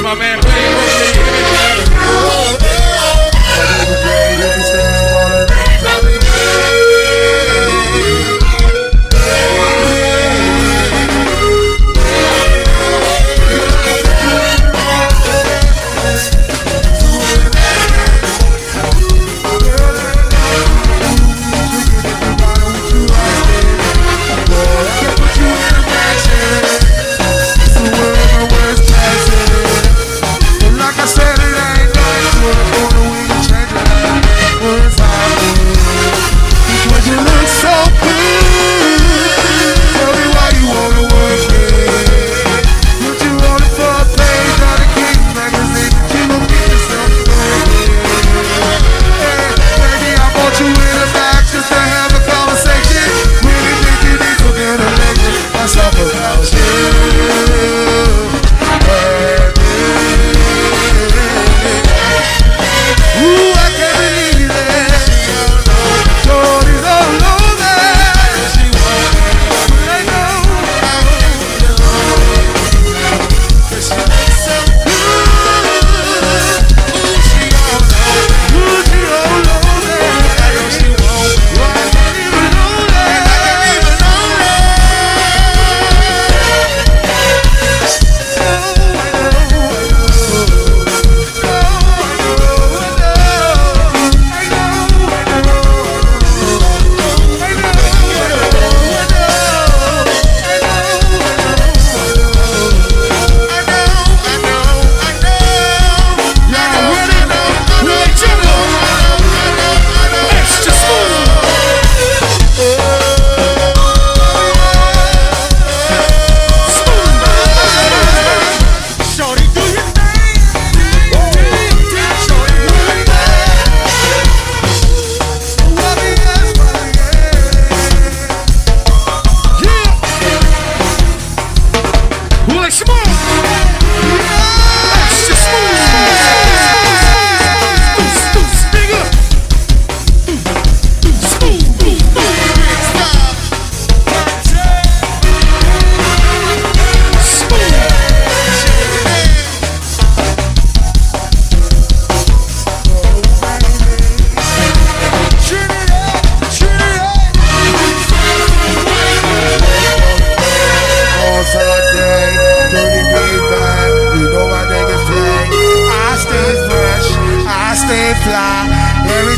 my man playing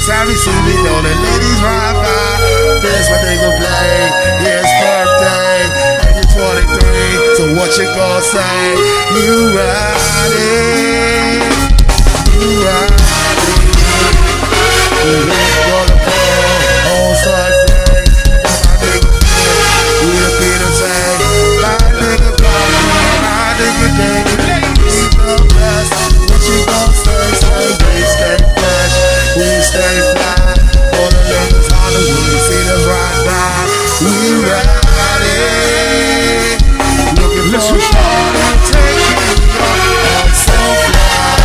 Time you see me on the ladies ride by. This my nigga play. Yeah, it's birthday. You're 23. So what you gonna say? You riding. You riding. You ain't gonna fall on Sunday. My nigga feel. We'll be the same. My nigga block. My nigga day. Ladies the best. What you gonna say? Stay gay, stay fresh. We stay fly, all the ladies Hollywood, see us ride by. We riding, looking for a party, taking off, so fly.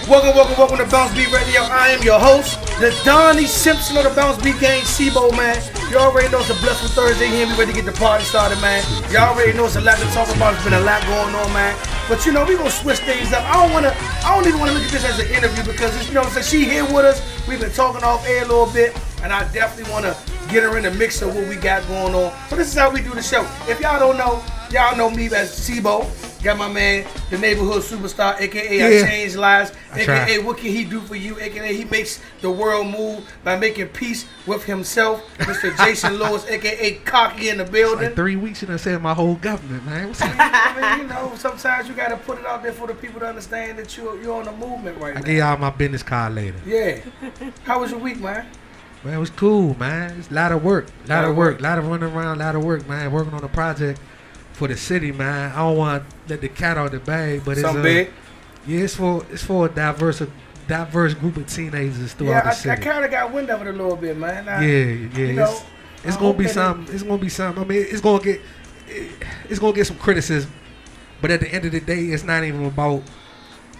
Welcome to BounceBeat Radio. I am your host, the Donnie Simpson of the BounceBeat Gang, Sibo, man. You already know it's a blessed Thursday here. We ready to get the party started, man. You already know it's a lot to talk about. It's been a lot going on, man. But you know, we gonna switch things up. I don't even want to look at this as an interview because it's, you know, since she here with us, we've been talking off air a little bit, and I definitely want to get her in the mix of what we got going on. So this is how we do the show. If y'all don't know, y'all know me as Sibo. Got my man, the neighborhood superstar, a.k.a. I Change Lives, a.k.a. What Can He Do For You, a.k.a. He Makes the World Move by Making Peace with Himself, Mr. Jason Lewis, a.k.a. Cocky in the building. Like 3 weeks and I said my whole government, man. I mean, you know, sometimes you got to put it out there for the people to understand that you're on the movement right now. I give y'all my business card later. Yeah. How was your week, man? Man, it was cool, man. It's a lot of work. A lot of running around, a lot of work, man. Working on a project for the city, man. I don't want to let the cat out of the bag, but it's big. Yeah, it's for a diverse group of teenagers throughout the city. I kind of got wind of it a little bit, man. It's gonna be something. It's gonna be something. I mean, it's gonna get some criticism, but at the end of the day, it's not even about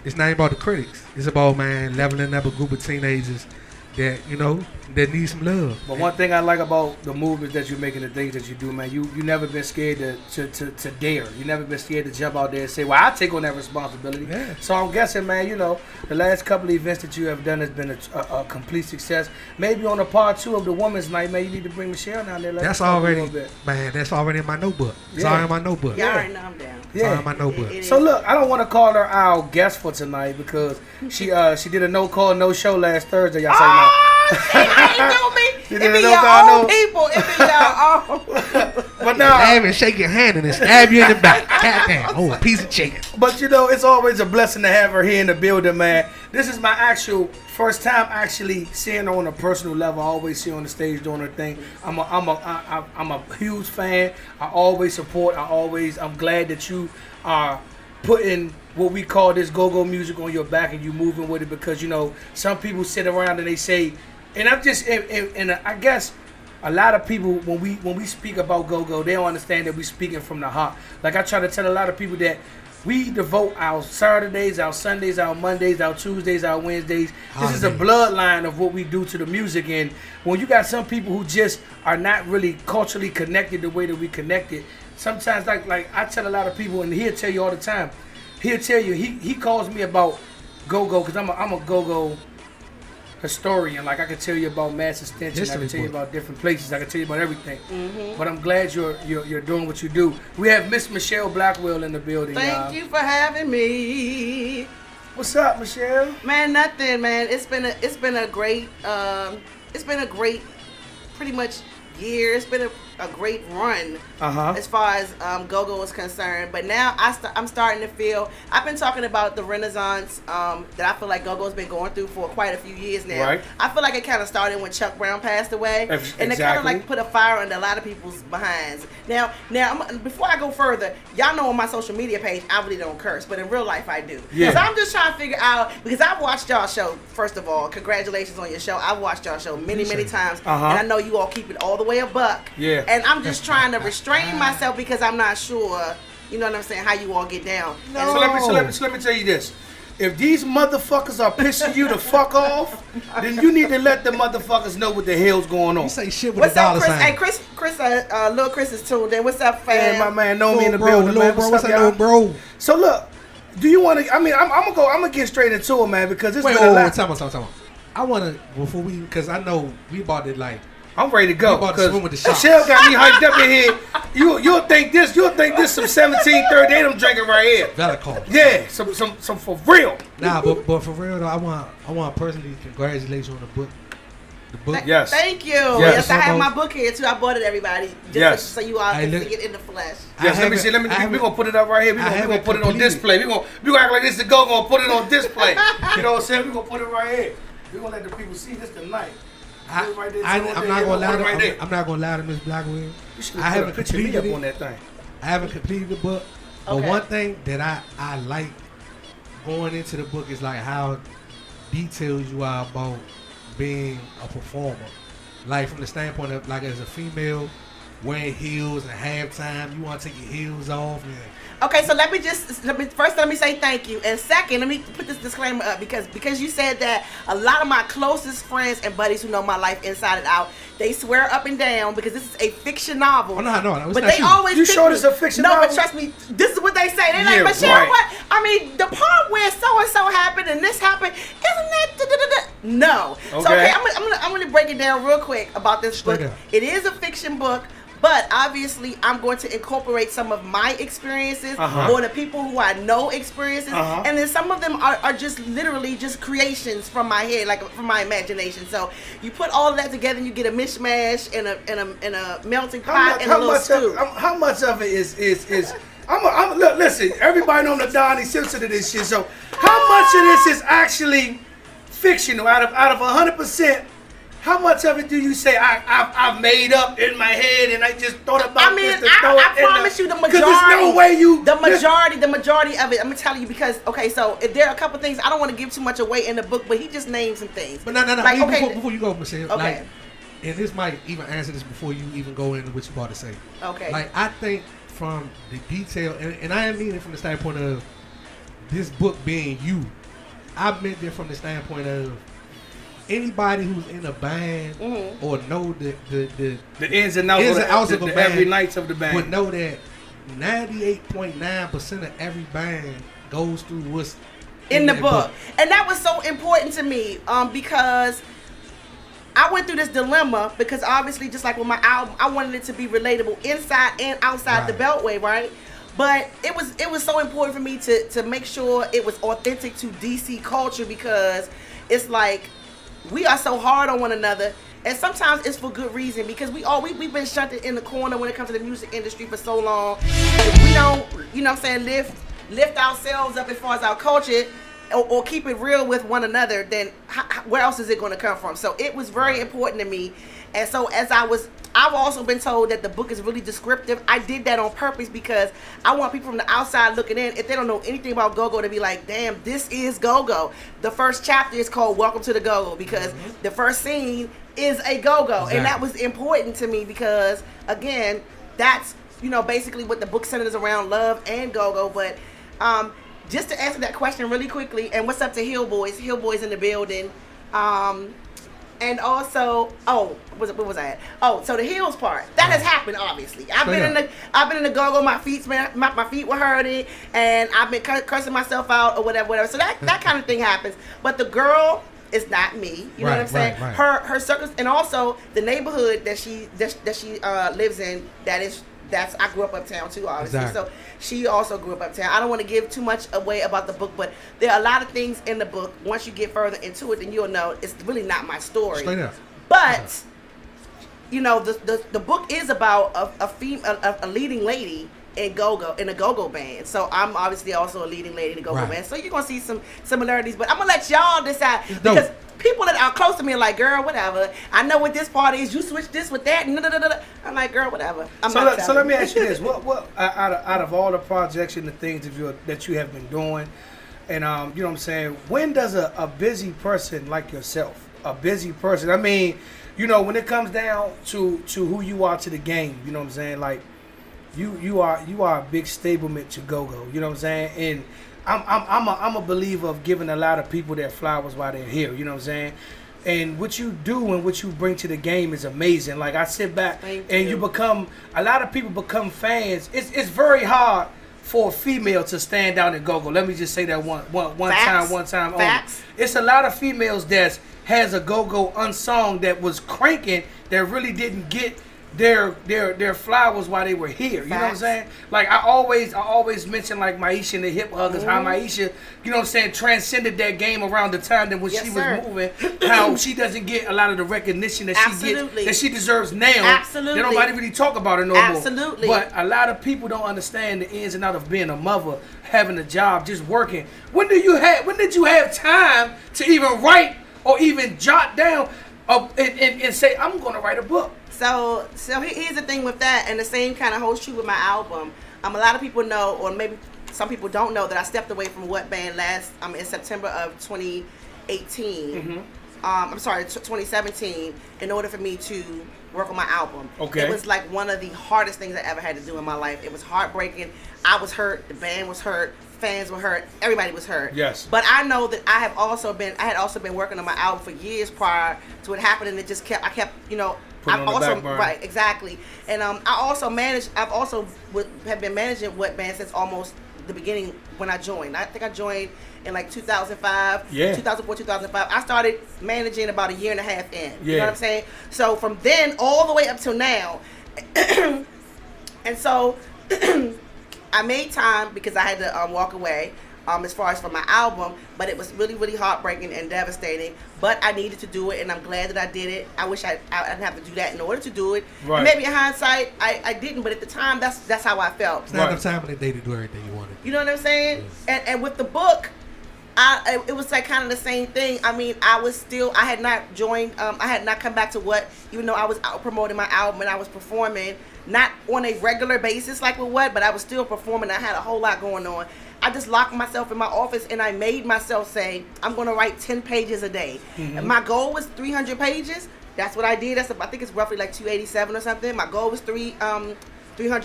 the critics. It's about, man, leveling up a group of teenagers that, you know, that need some love. But one thing I like about the movements that you're making, the things that you do, man, you never been scared to dare. You never been scared to jump out there and say, well, I take on that responsibility. Yeah. So I'm guessing, man, you know, the last couple of events that you have done has been a complete success. Maybe on a part 2 of the Women's Night, man, you need to bring Michelle down there. That's already in my notebook. It's already in my notebook. Yeah, I already know I'm down. It's already in my notebook. So look, I don't want to call her our guest for tonight because she did a no-call, no-show last Thursday. Y'all say no. Ain't know me. It be your own people. It be your own. But now, stab and shake your hand and then stab you in the back. Goddamn. Oh, a piece of chicken. But you know, it's always a blessing to have her here in the building, man. This is my actual first time actually seeing her on a personal level. I always see her on the stage doing her thing. I'm a huge fan. I always support. I'm glad that you are putting what we call this go-go music on your back and you moving with it, because you know some people sit around and they say, and I'm just and I guess a lot of people when we speak about go-go, they don't understand that we speaking from the heart. Like I try to tell a lot of people that we devote our Saturdays, our Sundays, our Mondays, our Tuesdays, our Wednesdays. This is a bloodline of what we do to the music. And when you got some people who just are not really culturally connected the way that we connected, sometimes like I tell a lot of people, and he'll tell you all the time, he'll tell you, he calls me about go-go because I'm a go-go historian. Like I can tell you about Mass Extension, I can tell you about different places, I can tell you about everything. Mm-hmm. But I'm glad you're doing what you do. We have Miss Michelle Blackwell in the building. Thank you for having me. What's up, Michelle? Man, nothing, man. It's been a great pretty much year. It's been a great run as far as go-go is concerned. But now I'm starting to feel, I've been talking about the renaissance that I feel like go-go's been going through for quite a few years now. Right. I feel like it kind of started when Chuck Brown passed away. And it kind of like put a fire under a lot of people's behinds. Now, before I go further, y'all know on my social media page, I really don't curse, but in real life I do. Yeah. So I'm just trying to figure out, because I've watched y'all show, first of all, congratulations on your show. I've watched y'all show many times, and I know you all keep it all the way a buck. Yeah. And I'm just trying to restrain myself because I'm not sure, you know what I'm saying, how you all get down. No. So let me tell you this. If these motherfuckers are pissing you to fuck off, then you need to let the motherfuckers know what the hell's going on. You say shit with a dollar sign. Hey, Chris, little Chris is tuned in. What's up, fam? Hey, my man, know me in the building, man. What's up, y'all? Bro? So look, do you want to? I mean, I'm gonna get straight into it, man, because it's been a lot. Tell me. I wanna because I know we about to like. I'm ready to go. Because Michelle got me hyped up in here. You'll think this some 1738 I'm drinking right here. Valid. Yeah, some for real. Nah, but for real though, I want to personally congratulate you on the book. Yes. Thank you. Yes, I have my book here too. I bought it, everybody. Just so you all can see it in the flesh. Yes, let me see. We're gonna put it up right here. We're gonna put it on display. We're gonna act like this is gonna put it on display. You know what I'm saying? We're gonna put it right here. We're gonna let the people see this tonight. I'm not gonna lie to Miss Blackwell. I haven't completed it. On that thing. I haven't completed the book. But one thing that I like going into the book is like how detailed you are about being a performer. Like from the standpoint of like as a female, wearing heels at halftime. You want to take your heels off. And okay, so let me say thank you, and second, let me put this disclaimer up because you said that a lot of my closest friends and buddies who know my life inside and out, they swear up and down because this is a fiction novel. Oh no, but they always you sure it's a fiction novel? No, but trust me, this is what they say. They're like, Michelle, right. What? I mean, the part where so and so happened and this happened, isn't that no? Okay. So okay, I'm gonna break it down real quick about this book. It is a fiction book. But obviously, I'm going to incorporate some of my experiences or the people who I know experiences, and then some of them are just literally just creations from my head, like from my imagination. So you put all of that together, and you get a mishmash in a melting pot and a little stew. How much of it is? Look, listen, everybody know the Donnie Simpson of this shit. So how much of this is actually fictional? Out of 100%. How much of it do you say I've made up in my head and I just thought about this to throw it I promise you the majority. Because there's no way you... The majority of it, I'm going to tell you because, okay, so there are a couple things, I don't want to give too much away in the book, but he just named some things. But no. Like, before you go, Michelle, okay. like, and this might even answer this before you even go into what you about to say. Okay. Like, I think from the detail, and I mean it from the standpoint of this book being you, I meant it from the standpoint of anybody who's in a band or know the ins and outs of a band, every nights of the band, would know that 98.9% of every band goes through what's in the book. And that was so important to me because I went through this dilemma because obviously just like with my album, I wanted it to be relatable inside and outside the Beltway, right? But it was so important for me to make sure it was authentic to DC culture because it's like we are so hard on one another, and sometimes it's for good reason because we've been shunted in the corner when it comes to the music industry for so long. If we don't, you know what I'm saying, lift ourselves up as far as our culture or keep it real with one another, then where else is it going to come from? So it was very important to me. And so I've also been told that the book is really descriptive. I did that on purpose because I want people from the outside looking in, if they don't know anything about go-go, to be like, damn, this is go-go. The first chapter is called Welcome to the Go-Go because the first scene is a go-go. Exactly. And that was important to me because, again, that's, basically what the book centers around, love and go-go. But just to answer that question really quickly, and what's up to Hill Boys? Hill Boys in the building. And also, what was I at? Oh, so the heels part that has happened. Obviously, I've been in the go-go. My feet were hurting, and I've been cursing myself out or whatever. So that kind of thing happens. But the girl is not me. You know what I'm saying? Right. Her circus, and also the neighborhood that she lives in. I grew up uptown too, obviously. Exactly. So she also grew up uptown. I don't want to give too much away about the book, but there are a lot of things in the book. Once you get further into it, then you'll know it's really not my story. Straight up. But the book is about a leading lady in a go-go band. So I'm obviously also a leading lady in a go-go band. So you're gonna see some similarities, but I'm gonna let y'all decide because people that are close to me are like, girl, whatever. I know what this part is. You switch this with that. I'm like, girl, whatever. So let me ask you this: what out of all the projects and the things that you have been doing, and you know what I'm saying, when does a busy person like yourself, a busy person, I mean, when it comes down to who you are to the game, you know what I'm saying, like you are a big stablement to go-go, you know what I'm saying, and I'm a believer of giving a lot of people their flowers while they're here. You know what I'm saying? And what you do and what you bring to the game is amazing. Like I sit back and a lot of people become fans. It's very hard for a female to stand out and go-go. Let me just say that one time. Facts. It's a lot of females that has a go-go unsung that was cranking that really didn't get their flowers while they were here. You know what I'm saying? Like I always mention like Maisha and the Hip Huggers, how Maisha, you know what I'm saying, transcended that game around the time that when she was moving, how she doesn't get a lot of the recognition that she deserves now. Absolutely. That nobody really talk about her no more. Absolutely. But a lot of people don't understand the ins and outs of being a mother, having a job, just working. When did you have time to even write or even jot down and say, I'm gonna write a book? So here's the thing with that, and the same kind of holds true with my album. A lot of people know, or maybe some people don't know, that I stepped away from What Band last in September of 2018. I'm sorry, 2017, in order for me to work on my album. Okay. It was like one of the hardest things I ever had to do in my life. It was heartbreaking. I was hurt. The band was hurt. Fans were hurt. Everybody was hurt. Yes. But I know that I had also been working on my album for years prior to it happening. And it just kept, right, exactly. And I've also have been managing What Band since almost the beginning when I joined. I think I joined in like 2005, 2004, 2005. I started managing about a year and a half in. You know what I'm saying? So from then all the way up till now, and so I made time because I had to walk away as far as for my album, but it was really, really heartbreaking and devastating. But I needed to do it, and I'm glad that I did it. I wish I didn't have to do that in order to do it. Right. And maybe in hindsight, I didn't, but at the time, that's how I felt. It's not enough time in the day to do everything you wanted. You know what I'm saying? Yes. And with the book, it was like kind of the same thing. I mean, I had not joined, I had not come back to What, even though I was out promoting my album and I was performing, not on a regular basis like with What, but I was still performing. I had a whole lot going on. I just locked myself in my office and I made myself say, I'm going to write 10 pages a day. Mm-hmm. And my goal was 300 pages. That's what I did. I think it's roughly like 287 or something. My goal was 300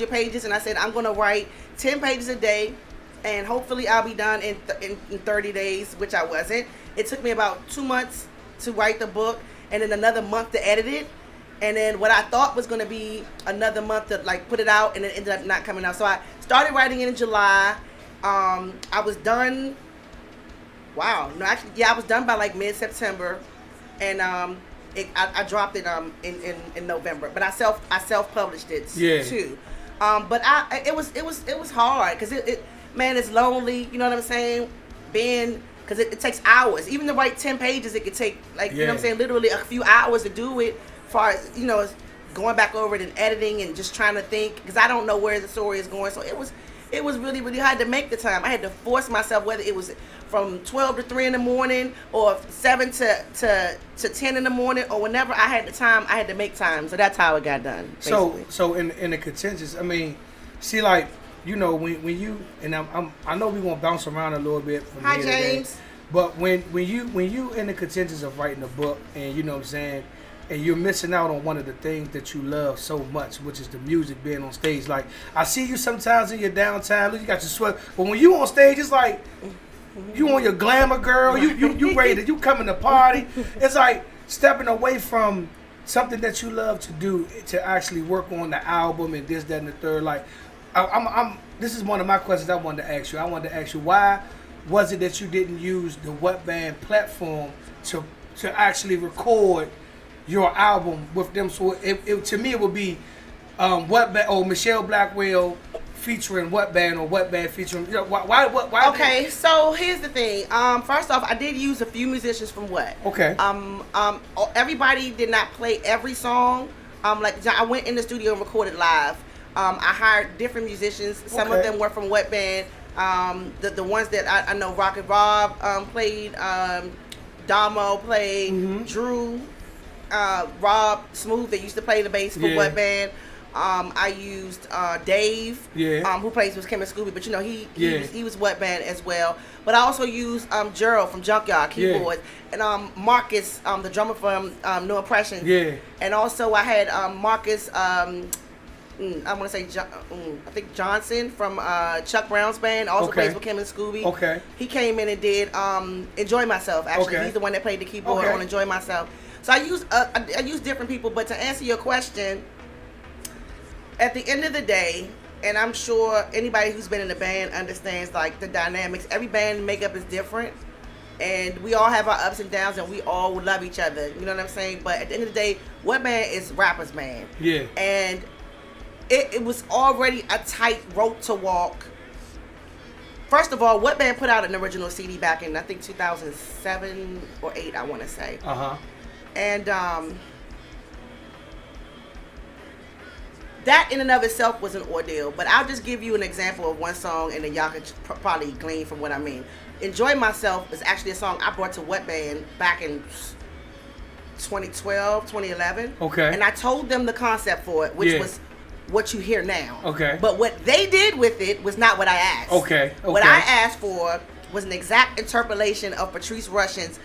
pages. And I said, I'm going to write 10 pages a day. And hopefully I'll be done in 30 days, which I wasn't. It took me about 2 months to write the book and then another month to edit it. And then what I thought was going to be another month to like put it out, and it ended up not coming out. So I started writing it in July. I was done. Wow. No, actually, yeah, I was done by like mid-September. And I dropped it in November. But I self-published it too. But it was hard because man, it's lonely, you know what I'm saying? Because it takes hours. Even to write 10 pages, it could take, like, you know what I'm saying, literally a few hours to do it, as far as, you know, going back over it and editing and just trying to think, because I don't know where the story is going. So it was really, really hard to make the time. I had to force myself, whether it was from 12 to 3 in the morning or 7 to 10 in the morning, or whenever I had the time, I had to make time. So that's how it got done, basically. So in the contentious, I mean, see, like, you know, when you and I know we gonna bounce around a little bit from Hi, here James. today, but when you in the contentious of writing a book, and you know what I'm saying, and you're missing out on one of the things that you love so much, which is the music, being on stage. Like, I see you sometimes in your downtime, you got your sweat, but when you on stage, it's like you on your glamour, girl. You ready to, you coming to party. It's like stepping away from something that you love to do to actually work on the album and this, that, and the third. Like, this is one of my questions I wanted to ask you. I wanted to ask you, why was it that you didn't use the What Band platform to actually record your album with them? So to me, it would be What Band or Michelle Blackwell featuring What Band, or What Band featuring, you know, why Okay, so here's the thing. First off, I did use a few musicians from What. Okay. Everybody did not play every song. Like, I went in the studio and recorded live. I hired different musicians. Some of them were from What Band. The ones that I know, Rocket Rob played, Damo played, Drew, Rob Smooth, that used to play the bass for What Band. I used Dave, who plays with Kim and Scooby, but you know he was What Band as well. But I also used Gerald from Junkyard keyboard, and Marcus, the drummer from No Impression. And also I had Marcus. I want to say, I think Johnson from Chuck Brown's band, also plays with Kim and Scooby. Okay. He came in and did Enjoy Myself, actually. He's the one that played the keyboard on Enjoy Myself. So I used different people, but to answer your question, at the end of the day, and I'm sure anybody who's been in a band understands, like, the dynamics. Every band makeup is different, and we all have our ups and downs, and we all love each other. You know what I'm saying? But at the end of the day, What Band is rappers' band. Yeah. And it was already a tight rope to walk. First of all, What Band put out an original CD back in, I think, 2007 or 8, I want to say. And that in and of itself was an ordeal. But I'll just give you an example of one song, and then y'all can probably glean from what I mean. Enjoy Myself is actually a song I brought to What Band back in 2012, 2011. Okay. And I told them the concept for it, which was what you hear now. Okay. But what they did with it was not what I asked. Okay. What I asked for was an exact interpolation of Patrice Rushen's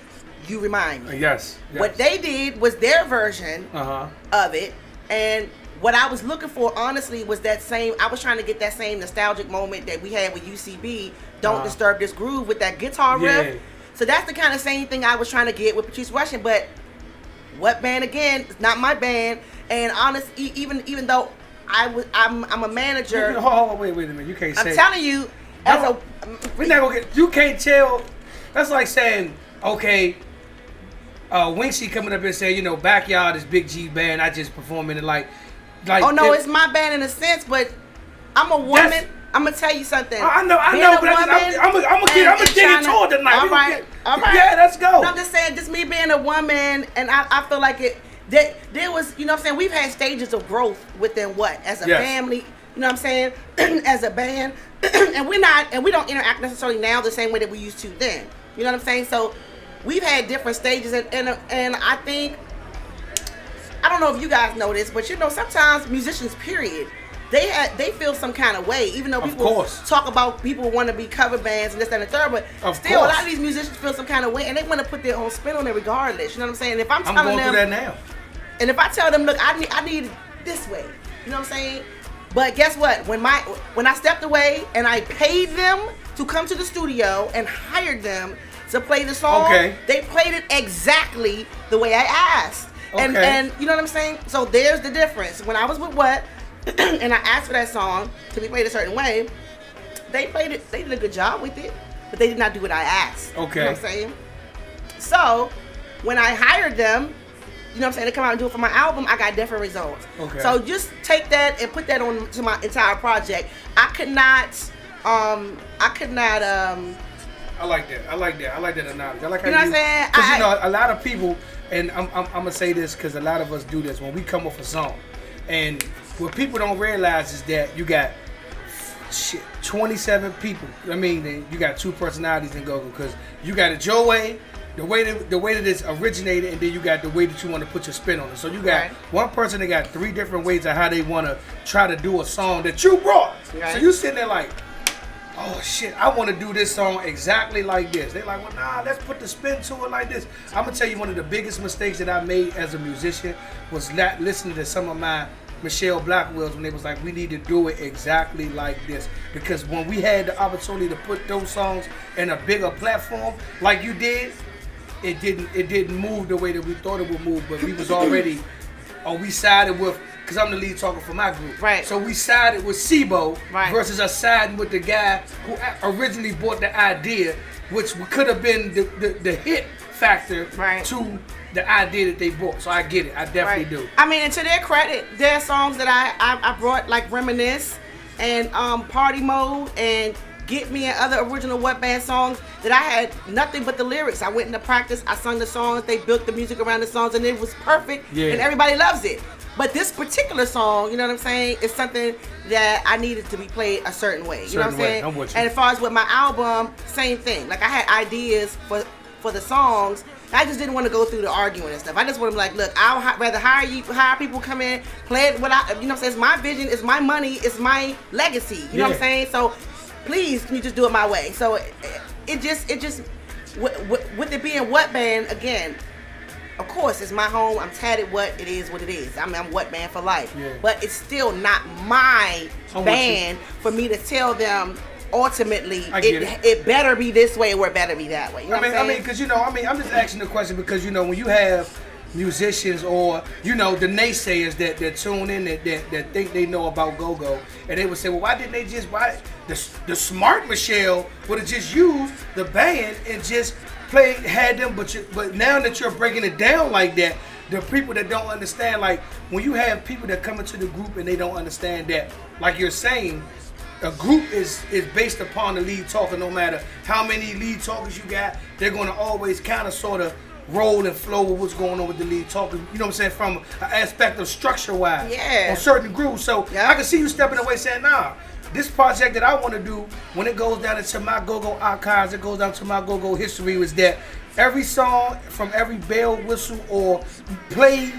You Remind Me. Yes. What they did was their version of it, and what I was looking for, honestly, was that same. I was trying to get that same nostalgic moment that we had with UCB. Don't Disturb This Groove with that guitar riff. So that's the kind of same thing I was trying to get with Patrice Rushen. But What Band, again, it's not my band. And honestly, even though I'm a manager. Hold on, wait a minute. You can't say. I'm telling you, we're not gonna get. You can't tell. That's like saying, okay, Winksy coming up and saying, you know, Backyard is Big G band. I just perform in it like. Oh no, it's my band in a sense, but I'm a woman. I'm gonna tell you something. I know, but I'm gonna dig into it tonight. All right. Yeah, let's go. No, I'm just saying, just me being a woman, and I feel like there was, you know what I'm saying, we've had stages of growth within as a family, you know what I'm saying, as a band, and we don't interact necessarily now the same way that we used to then. You know what I'm saying? So we've had different stages, and I think, I don't know if you guys know this, but you know, sometimes musicians, period, they feel some kind of way, even though people talk about people want to be cover bands and this, that, and the third, but still, a lot of these musicians feel some kind of way, and they want to put their own spin on it regardless. You know what I'm saying? And if I'm telling them, through that now. And if I tell them, look, I need it this way, you know what I'm saying? But guess what? When I stepped away and I paid them to come to the studio and hired them to play the song, they played it exactly the way I asked. And you know what I'm saying? So there's the difference. When I was with What, and I asked for that song to be played a certain way, they played it, they did a good job with it, but they did not do what I asked. You know what I'm saying? So when I hired them, you know what I'm saying, to come out and do it for my album, I got different results. So just take that and put that on to my entire project. I like that. I like that analogy. I like how you know what I'm saying? Because you know, a lot of people, and I'm gonna say this because a lot of us do this when we come off a song, and what people don't realize is that you got 27 people. I mean, you got two personalities in Go-Go, because you got it your way, the way that it's originated, and then you got the way that you want to put your spin on it. So you got one person that got 3 different ways of how they want to try to do a song that you brought. So you sitting there like, oh shit, I want to do this song exactly like this. They're like, well, nah, let's put the spin to it like this. I'm gonna tell you, one of the biggest mistakes that I made as a musician was not listening to some of my Michelle Blackwells when they was like, we need to do it exactly like this. Because when we had the opportunity to put those songs in a bigger platform like you did, it didn't move the way that we thought it would move. But we was already, we sided with, because I'm the lead talker for my group. So we sided with Sibo versus us siding with the guy who originally brought the idea, which could have been the hit factor to the idea that they brought. So I get it. I definitely do. I mean, and to their credit, there are songs that I brought, like Reminisce and Party Mode and Get Me and other original What Band songs that I had nothing but the lyrics. I went into practice, I sung the songs, they built the music around the songs, and it was perfect, and everybody loves it. But this particular song, you know what I'm saying, is something that I needed to be played a certain way. You know what I'm saying? I'm with you. And as far as with my album, same thing. Like, I had ideas for the songs. I just didn't want to go through the arguing and stuff. I just want to be like, look, I'll rather hire people come in, play it. You know what I'm saying? It's my vision, it's my money, it's my legacy. You know what I'm saying? So please, can you just do it my way? So it just with it being What Band, again, of course, it's my home. I'm tatted What, it is what it is. I'm What Band for life. But it's still not my band for me to tell them, ultimately, it better be this way or it better be that way. You know I mean, because I'm just asking the question because when you have musicians or the naysayers that tune in that think they know about go-go, and they would say, well, why didn't they the smart Michelle would have just used the band and just had them, but now that you're breaking it down like that, the people that don't understand, like when you have people that come into the group and they don't understand that, like you're saying, a group is based upon the lead talker. No matter how many lead talkers you got, they're going to always kind of sort of roll and flow with what's going on with the lead talker. You know what I'm saying? From an aspect of structure-wise, on certain grooves. So I can see you stepping away saying, nah, this project that I want to do, when it goes down into my go-go archives, it goes down to my go-go history, was that every song from every bell, whistle, or play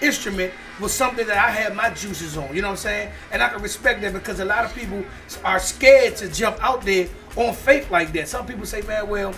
instrument was something that I had my juices on, you know what I'm saying? And I can respect that because a lot of people are scared to jump out there on faith like that. Some people say, man, well,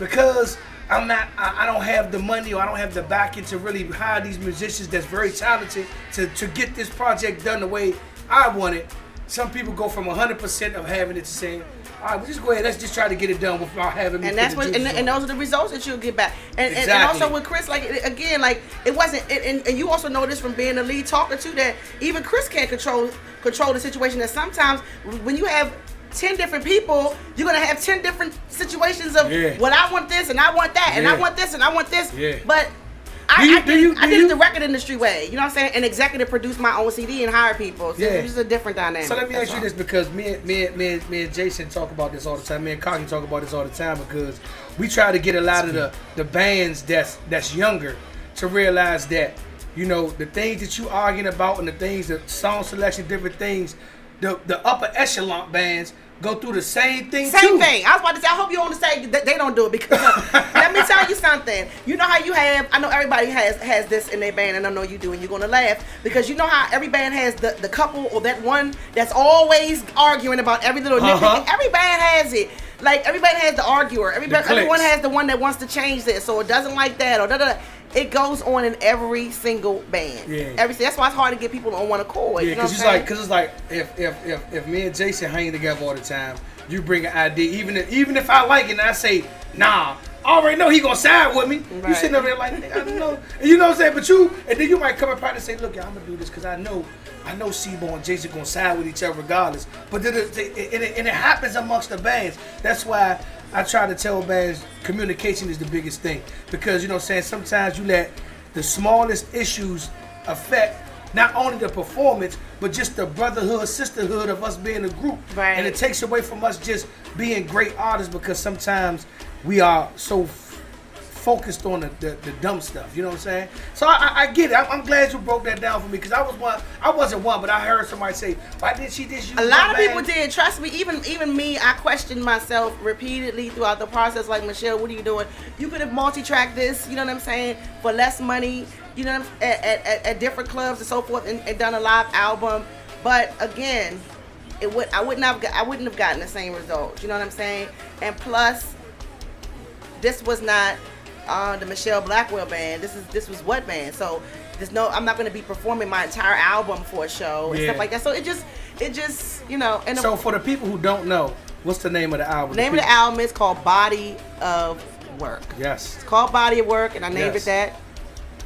because I don't have the money or I don't have the backing to really hire these musicians that's very talented to get this project done the way I want it. Some people go from 100% of having it to saying, all right, well, just go ahead. Let's just try to get it done without having me. And that's what, and those are the results that you'll get back. And exactly. and also with Chris, like again, like it wasn't. And you also know this from being the lead talker too, that even Chris can't control the situation. That sometimes when you have 10 different people, you're gonna have 10 different situations of, well, I want this and I want that and I want this and I want this. Yeah. But I did it the record industry way, you know what I'm saying? And executive produced my own CD and hire people. So it's just a different dynamic. So let me ask you this, because me and Jason talk about this all the time. Me and Cocky talk about this all the time, because we try to get a lot of the bands that's younger to realize that, you know, the things that you arguing about and the things, the song selection, different things, the upper echelon bands go through the same thing. Same thing. I was about to say, I hope you don't say that they don't do it, because let me tell you something. You know how you have, I know everybody has this in their band, and I know you do, and you're gonna laugh, because you know how every band has the couple or that one that's always arguing about every little nitpick. Every band has it. Like everybody has the arguer. Everyone has the one that wants to change this, so it doesn't like that, or da-da-da. It goes on in every single band. Yeah. That's why it's hard to get people on one accord. Yeah, because it's like if me and Jason hang together all the time, you bring an idea, even if I like it and I say, nah, I already know he gonna side with me. Right. You sitting over there like, I don't know. And you know what I'm saying? And then you might come up and say, look, I'm gonna do this because I know C-Bo and Jason gonna side with each other regardless. But then it happens amongst the bands. That's why I try to tell bands communication is the biggest thing, because you know what I'm saying, sometimes you let the smallest issues affect not only the performance but just the brotherhood, sisterhood of us being a group. Right. And it takes away from us just being great artists, because sometimes we are so focused on the dumb stuff, you know what I'm saying? So I get it. I'm glad you broke that down for me, because I wasn't one, but I heard somebody say, why did she this? A lot of people did. Trust me, even me, I questioned myself repeatedly throughout the process, like, Michelle, what are you doing? You could have multi-tracked this, you know what I'm saying, for less money, you know, at different clubs and so forth, and done a live album. But again, I wouldn't have gotten the same result, you know what I'm saying? And plus, this was not the Michelle Blackwell band. This was what band? So I'm not going to be performing my entire album for a show and stuff like that. So it just you know. And so for the people who don't know, what's the name of the album? The name of the album is called Body of Work. Yes. It's called Body of Work, and I named it that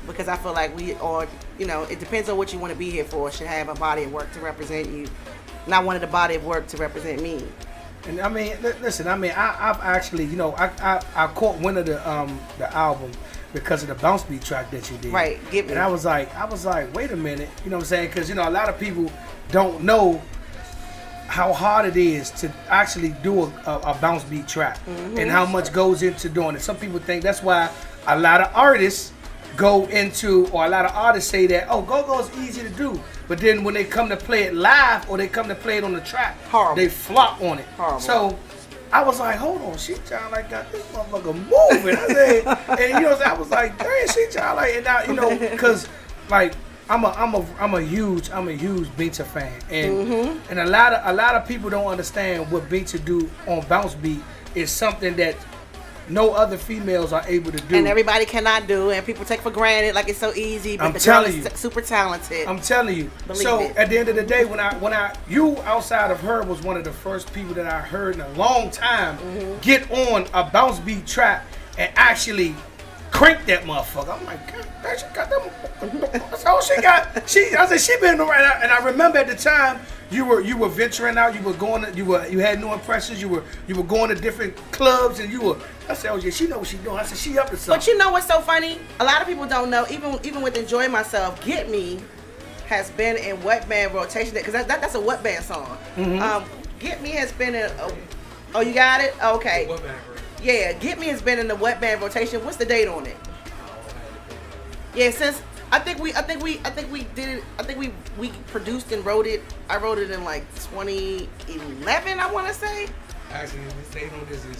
because I feel like we are, you know, it depends on what you want to be here for. Should have a body of work to represent you, and I wanted a body of work to represent me. And I mean, listen. I mean, I've actually, you know, I caught wind of the album because of the BounceBeat track that you did. Right. And I was like, wait a minute. You know what I'm saying? Because you know, a lot of people don't know how hard it is to actually do a BounceBeat track, and how much goes into doing it. Some people think that's why a lot of artists go into, or a lot of artists say that, oh, go-go is easy to do. But then when they come to play it live or they come to play it on the track, they flop on it. Horrible. So I was like, hold on, she child like got this motherfucker moving. I said, and you know, I was like, dang, she child like, and now, you know, because like I'm a huge Beacher fan, and a lot of people don't understand what Beacher do on BounceBeat is something that no other females are able to do, and everybody cannot do, and people take for granted like it's so easy. But I'm telling you, super talented. I'm telling you. At the end of the day, when you outside of her was one of the first people that I heard in a long time get on a BounceBeat track and actually crank that motherfucker. I'm like, God, she got that. That's all she got. I said she been right, and I remember at the time. You were venturing out. You had new impressions. You were going to different clubs, and I said, oh yeah, she know what she's doing. I said, she up to something. But you know what's so funny? A lot of people don't know. Even with Enjoy Myself, Get Me has been in what band rotation? Because that's a what band song. Get Me has been in. Oh, you got it? Okay. Yeah, Get Me has been in the what band rotation. What's the date on it? Yeah, since. I think we did it. I think we produced and wrote it. I wrote it in like 2011. I want to say. Actually, the date on this is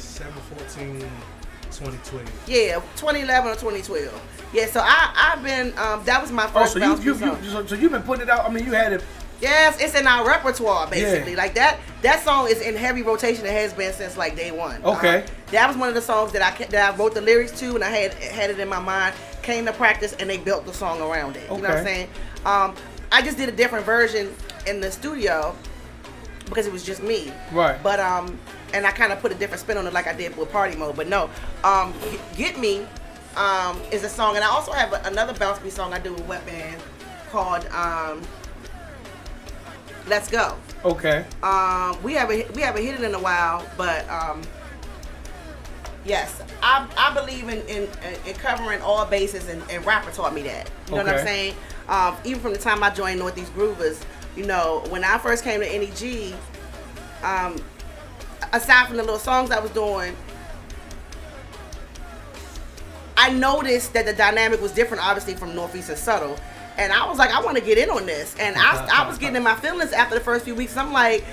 7/14/2012. Yeah, 2011 or 2012. Yeah, so I've been. That was my first. So you've been putting it out. I mean, you had it Yes, it's in our repertoire basically. Yeah. Like that song is in heavy rotation. It has been since like day one. Okay. That was one of the songs that I wrote the lyrics to, and I had it in my mind. Came to practice, and they built the song around it. You know what I'm saying? I just did a different version in the studio because it was just me. Right. But and I kind of put a different spin on it, like I did with Party Mode. But no, Get Me is a song, and I also have another BounceBeat song I do with Wet Band called Let's Go. Okay. We haven't hit it in a while, but yes, I believe in covering all bases, and rapper taught me that. You know what I'm saying? Even from the time I joined Northeast Groovers, you know, when I first came to NEG, aside from the little songs I was doing, I noticed that the dynamic was different, obviously, from Northeast and Subtle. And I was like, I want to get in on this. And I was getting in my feelings after the first few weeks. I'm like,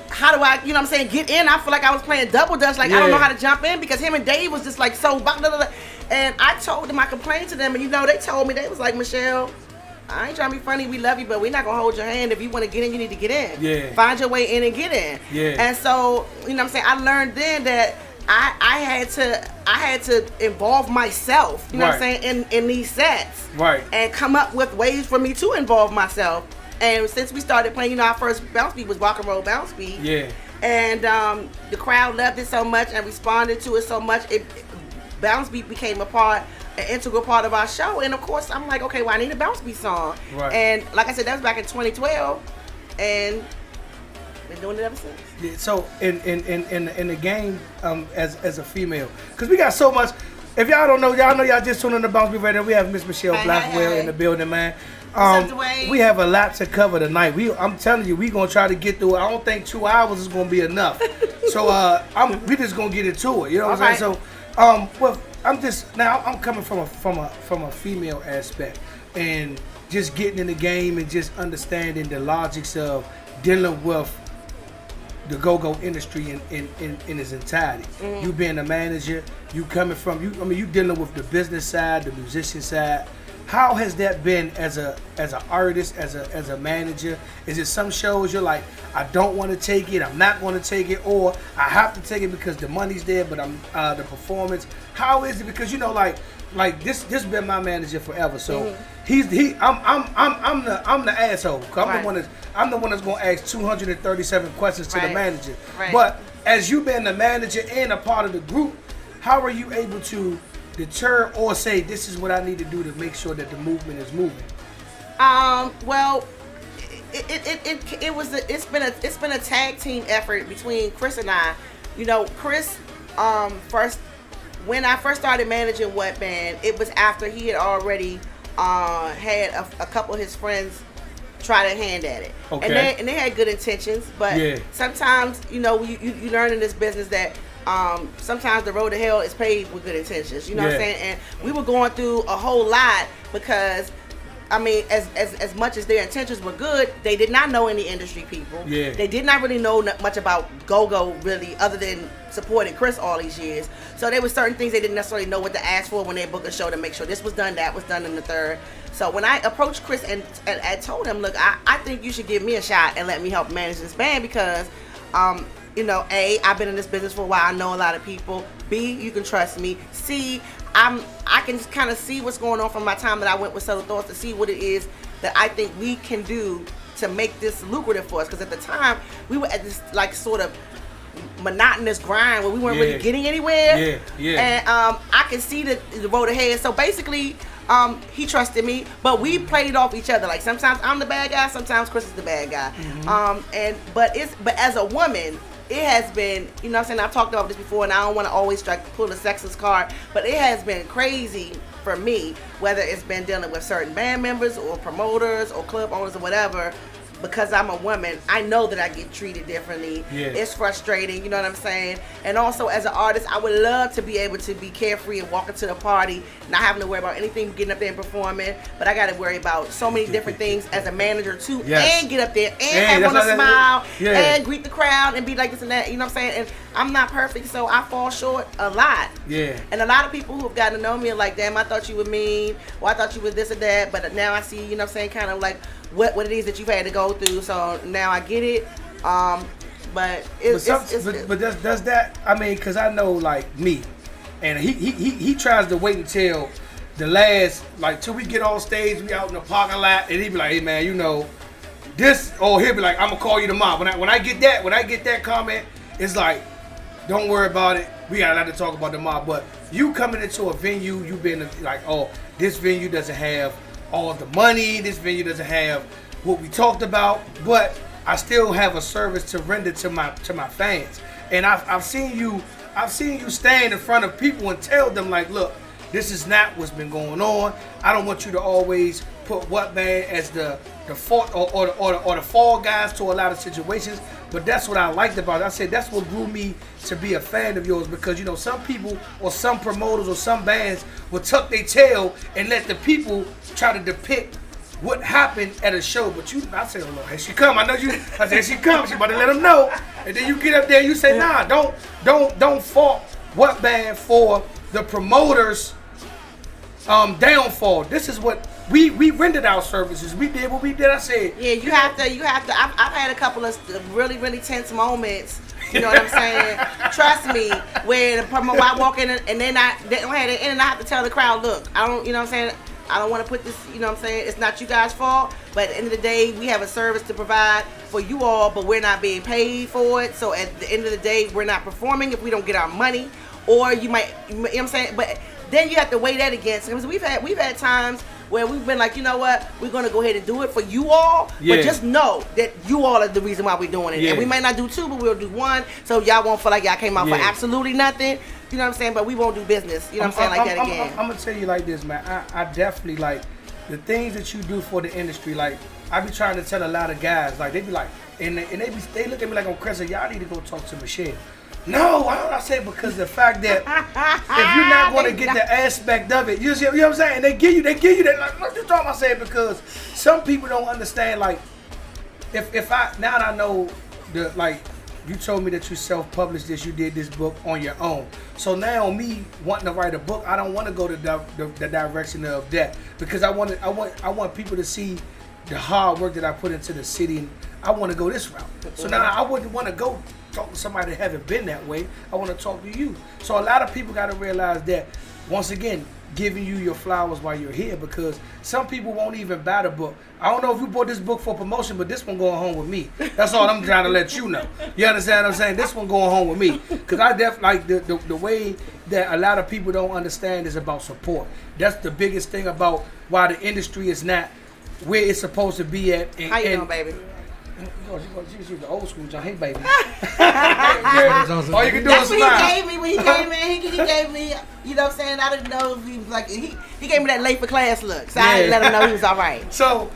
how do I, you know what I'm saying, get in? I feel like I was playing double dutch. Like, I don't know how to jump in because him and Dave was just like so. Blah, blah, blah. And I told them, I complained to them. And, you know, they told me, they was like, Michelle, I ain't trying to be funny. We love you, but we're not going to hold your hand. If you want to get in, you need to get in. Yeah. Find your way in and get in. Yeah. And so, you know what I'm saying, I learned then that I had to involve myself, you know what I'm saying, in these sets. Right. And come up with ways for me to involve myself. And since we started playing, you know, our first BounceBeat was Rock and Roll BounceBeat. Yeah. And the crowd loved it so much and responded to it so much. BounceBeat became an integral part of our show. And of course, I'm like, okay, well, I need a BounceBeat song. Right. And like I said, that was back in 2012. And been doing it ever since. Yeah, so in the game, as a female, because we got so much. If y'all don't know, y'all just tuning in to BounceBeat Radio. We have Miss Michelle Blackwell in the building, man. We have a lot to cover tonight. I'm telling you, we gonna try to get through it. I don't think 2 hours is gonna be enough. So we just gonna get into it. You know what I'm saying? So well, I'm coming from a female aspect and just getting in the game and just understanding the logics of dealing with the go-go industry in its entirety. Mm-hmm. You being a manager, you coming from you dealing with the business side, the musician side. How has that been as an artist, as a manager? Is it some shows you're like, I don't want to take it, I'm not going to take it, or I have to take it because the money's there, but I'm the performance. How is it? Because you know, like this been my manager forever, so I'm the asshole. I'm the one that's gonna ask 237 questions to the manager. Right. But as you being the manager and a part of the group, how are you able to deter or say this is what I need to do to make sure that the movement is moving? Well, it's been a tag team effort between Chris and I. You know, Chris when I first started managing Wet Band, it was after he had already had a couple of his friends try their hand at it. Okay. And they had good intentions, but sometimes, you know, you learn in this business that sometimes the road to hell is paved with good intentions. You know what I'm saying? And we were going through a whole lot because, I mean, as much as their intentions were good, they did not know any industry people. Yeah. They did not really know much about go-go, really, other than supporting Chris all these years. So there were certain things they didn't necessarily know what to ask for when they booked a show to make sure this was done, that was done, in the third. So when I approached Chris and I told him, look, I think you should give me a shot and let me help manage this band because, you know, A, I've been in this business for a while. I know a lot of people. B, you can trust me. C, I can kind of see what's going on from my time that I went with Subtle Thoughts to see what it is that I think we can do to make this lucrative for us. Because at the time, we were at this like sort of monotonous grind where we weren't really getting anywhere. And I could see the road ahead. So basically, he trusted me, but we played off each other. Like sometimes I'm the bad guy, sometimes Chris is the bad guy. Mm-hmm. But as a woman, it has been, you know what I'm saying, I've talked about this before and I don't want to always try to pull the sexist card, but it has been crazy for me, whether it's been dealing with certain band members or promoters or club owners or whatever. Because I'm a woman, I know that I get treated differently. Yeah. It's frustrating, you know what I'm saying? And also as an artist, I would love to be able to be carefree and walk into the party, not having to worry about anything, getting up there and performing. But I got to worry about so many different things as a manager too, and get up there and have on a smile and greet the crowd and be like this and that, you know what I'm saying? And I'm not perfect, so I fall short a lot. Yeah. And a lot of people who've gotten to know me are like, damn, I thought you were mean, or I thought you were this or that, but now I see, you know what I'm saying, kind of like what it is that you've had to go through, so now I get it. But does that, I mean, because I know, like, me, and he tries to wait until the last, like, till we get on stage, we out in the parking lot, and he be like, hey, man, you know, this, or he'll be like, I'm gonna call you tomorrow. When I get that comment, it's like, don't worry about it. We got a lot to talk about tomorrow. But you coming into a venue, you been like, oh, this venue doesn't have all the money. This venue doesn't have what we talked about. But I still have a service to render to my fans. And I've seen you stand in front of people and tell them, like, look, this is not what's been going on. I don't want you to always put what band as the fault or the fall guys to a lot of situations. But that's what I liked about it. I said that's what grew me to be a fan of yours, because, you know, some people or some promoters or some bands will tuck their tail and let the people try to depict what happened at a show. But I said, oh, Lord, here she come. I know you. I said, she come. She about to let them know. And then you get up there and you say, nah, don't fault what band for the promoters downfall. This is what we rendered our services. We did what we did. I said, yeah, you have to. I've had a couple of really, really tense moments. You know what I'm saying? Trust me, where I walk in and then I don't have it in, and I have to tell the crowd, look, I don't, you know what I'm saying, I don't want to put this, you know what I'm saying, it's not you guys' fault, but at the end of the day, we have a service to provide for you all, but we're not being paid for it. So at the end of the day, we're not performing if we don't get our money. Or you might, you know what I'm saying, but then you have to weigh that against, because we've had times where we've been like, you know what, we're going to go ahead and do it for you all, but just know that you all are the reason why we're doing it. Yeah. And we might not do two, but we'll do one, so y'all won't feel like y'all came out for absolutely nothing, you know what I'm saying, but we won't do business, you know what I'm saying, like that again. I'm going to tell you like this, man, I definitely, like, the things that you do for the industry, like, I be trying to tell a lot of guys, like, they be like, and they look at me like I'm crazy, y'all need to go talk to Michelle. No, I say because the fact that if you're not going to get the aspect of it, you know what I'm saying? And they give you that. Like, what you talking about? Saying because some people don't understand. Like, if I now that I know like you told me that you self-published this, you did this book on your own. So now me wanting to write a book, I don't want to go to the direction of that, because I want people to see the hard work that I put into the city, and I want to go this route. So now I wouldn't want to go talk to somebody that haven't been that way. I want to talk to you. So a lot of people got to realize that, once again, giving you your flowers while you're here, because some people won't even buy the book. I don't know if you bought this book for promotion, but this one going home with me. That's all I'm trying to let you know. You understand what I'm saying? This one going home with me, because I definitely like the way that a lot of people don't understand is about support. That's the biggest thing about why the industry is not where it's supposed to be at. How you doing, baby? She's the old school John. Hey, baby. All you can do That's is what smile. he gave me when he came in. He gave me, you know what I'm saying? I didn't know if he was like, he gave me that late for class look. So I let him know he was all right. So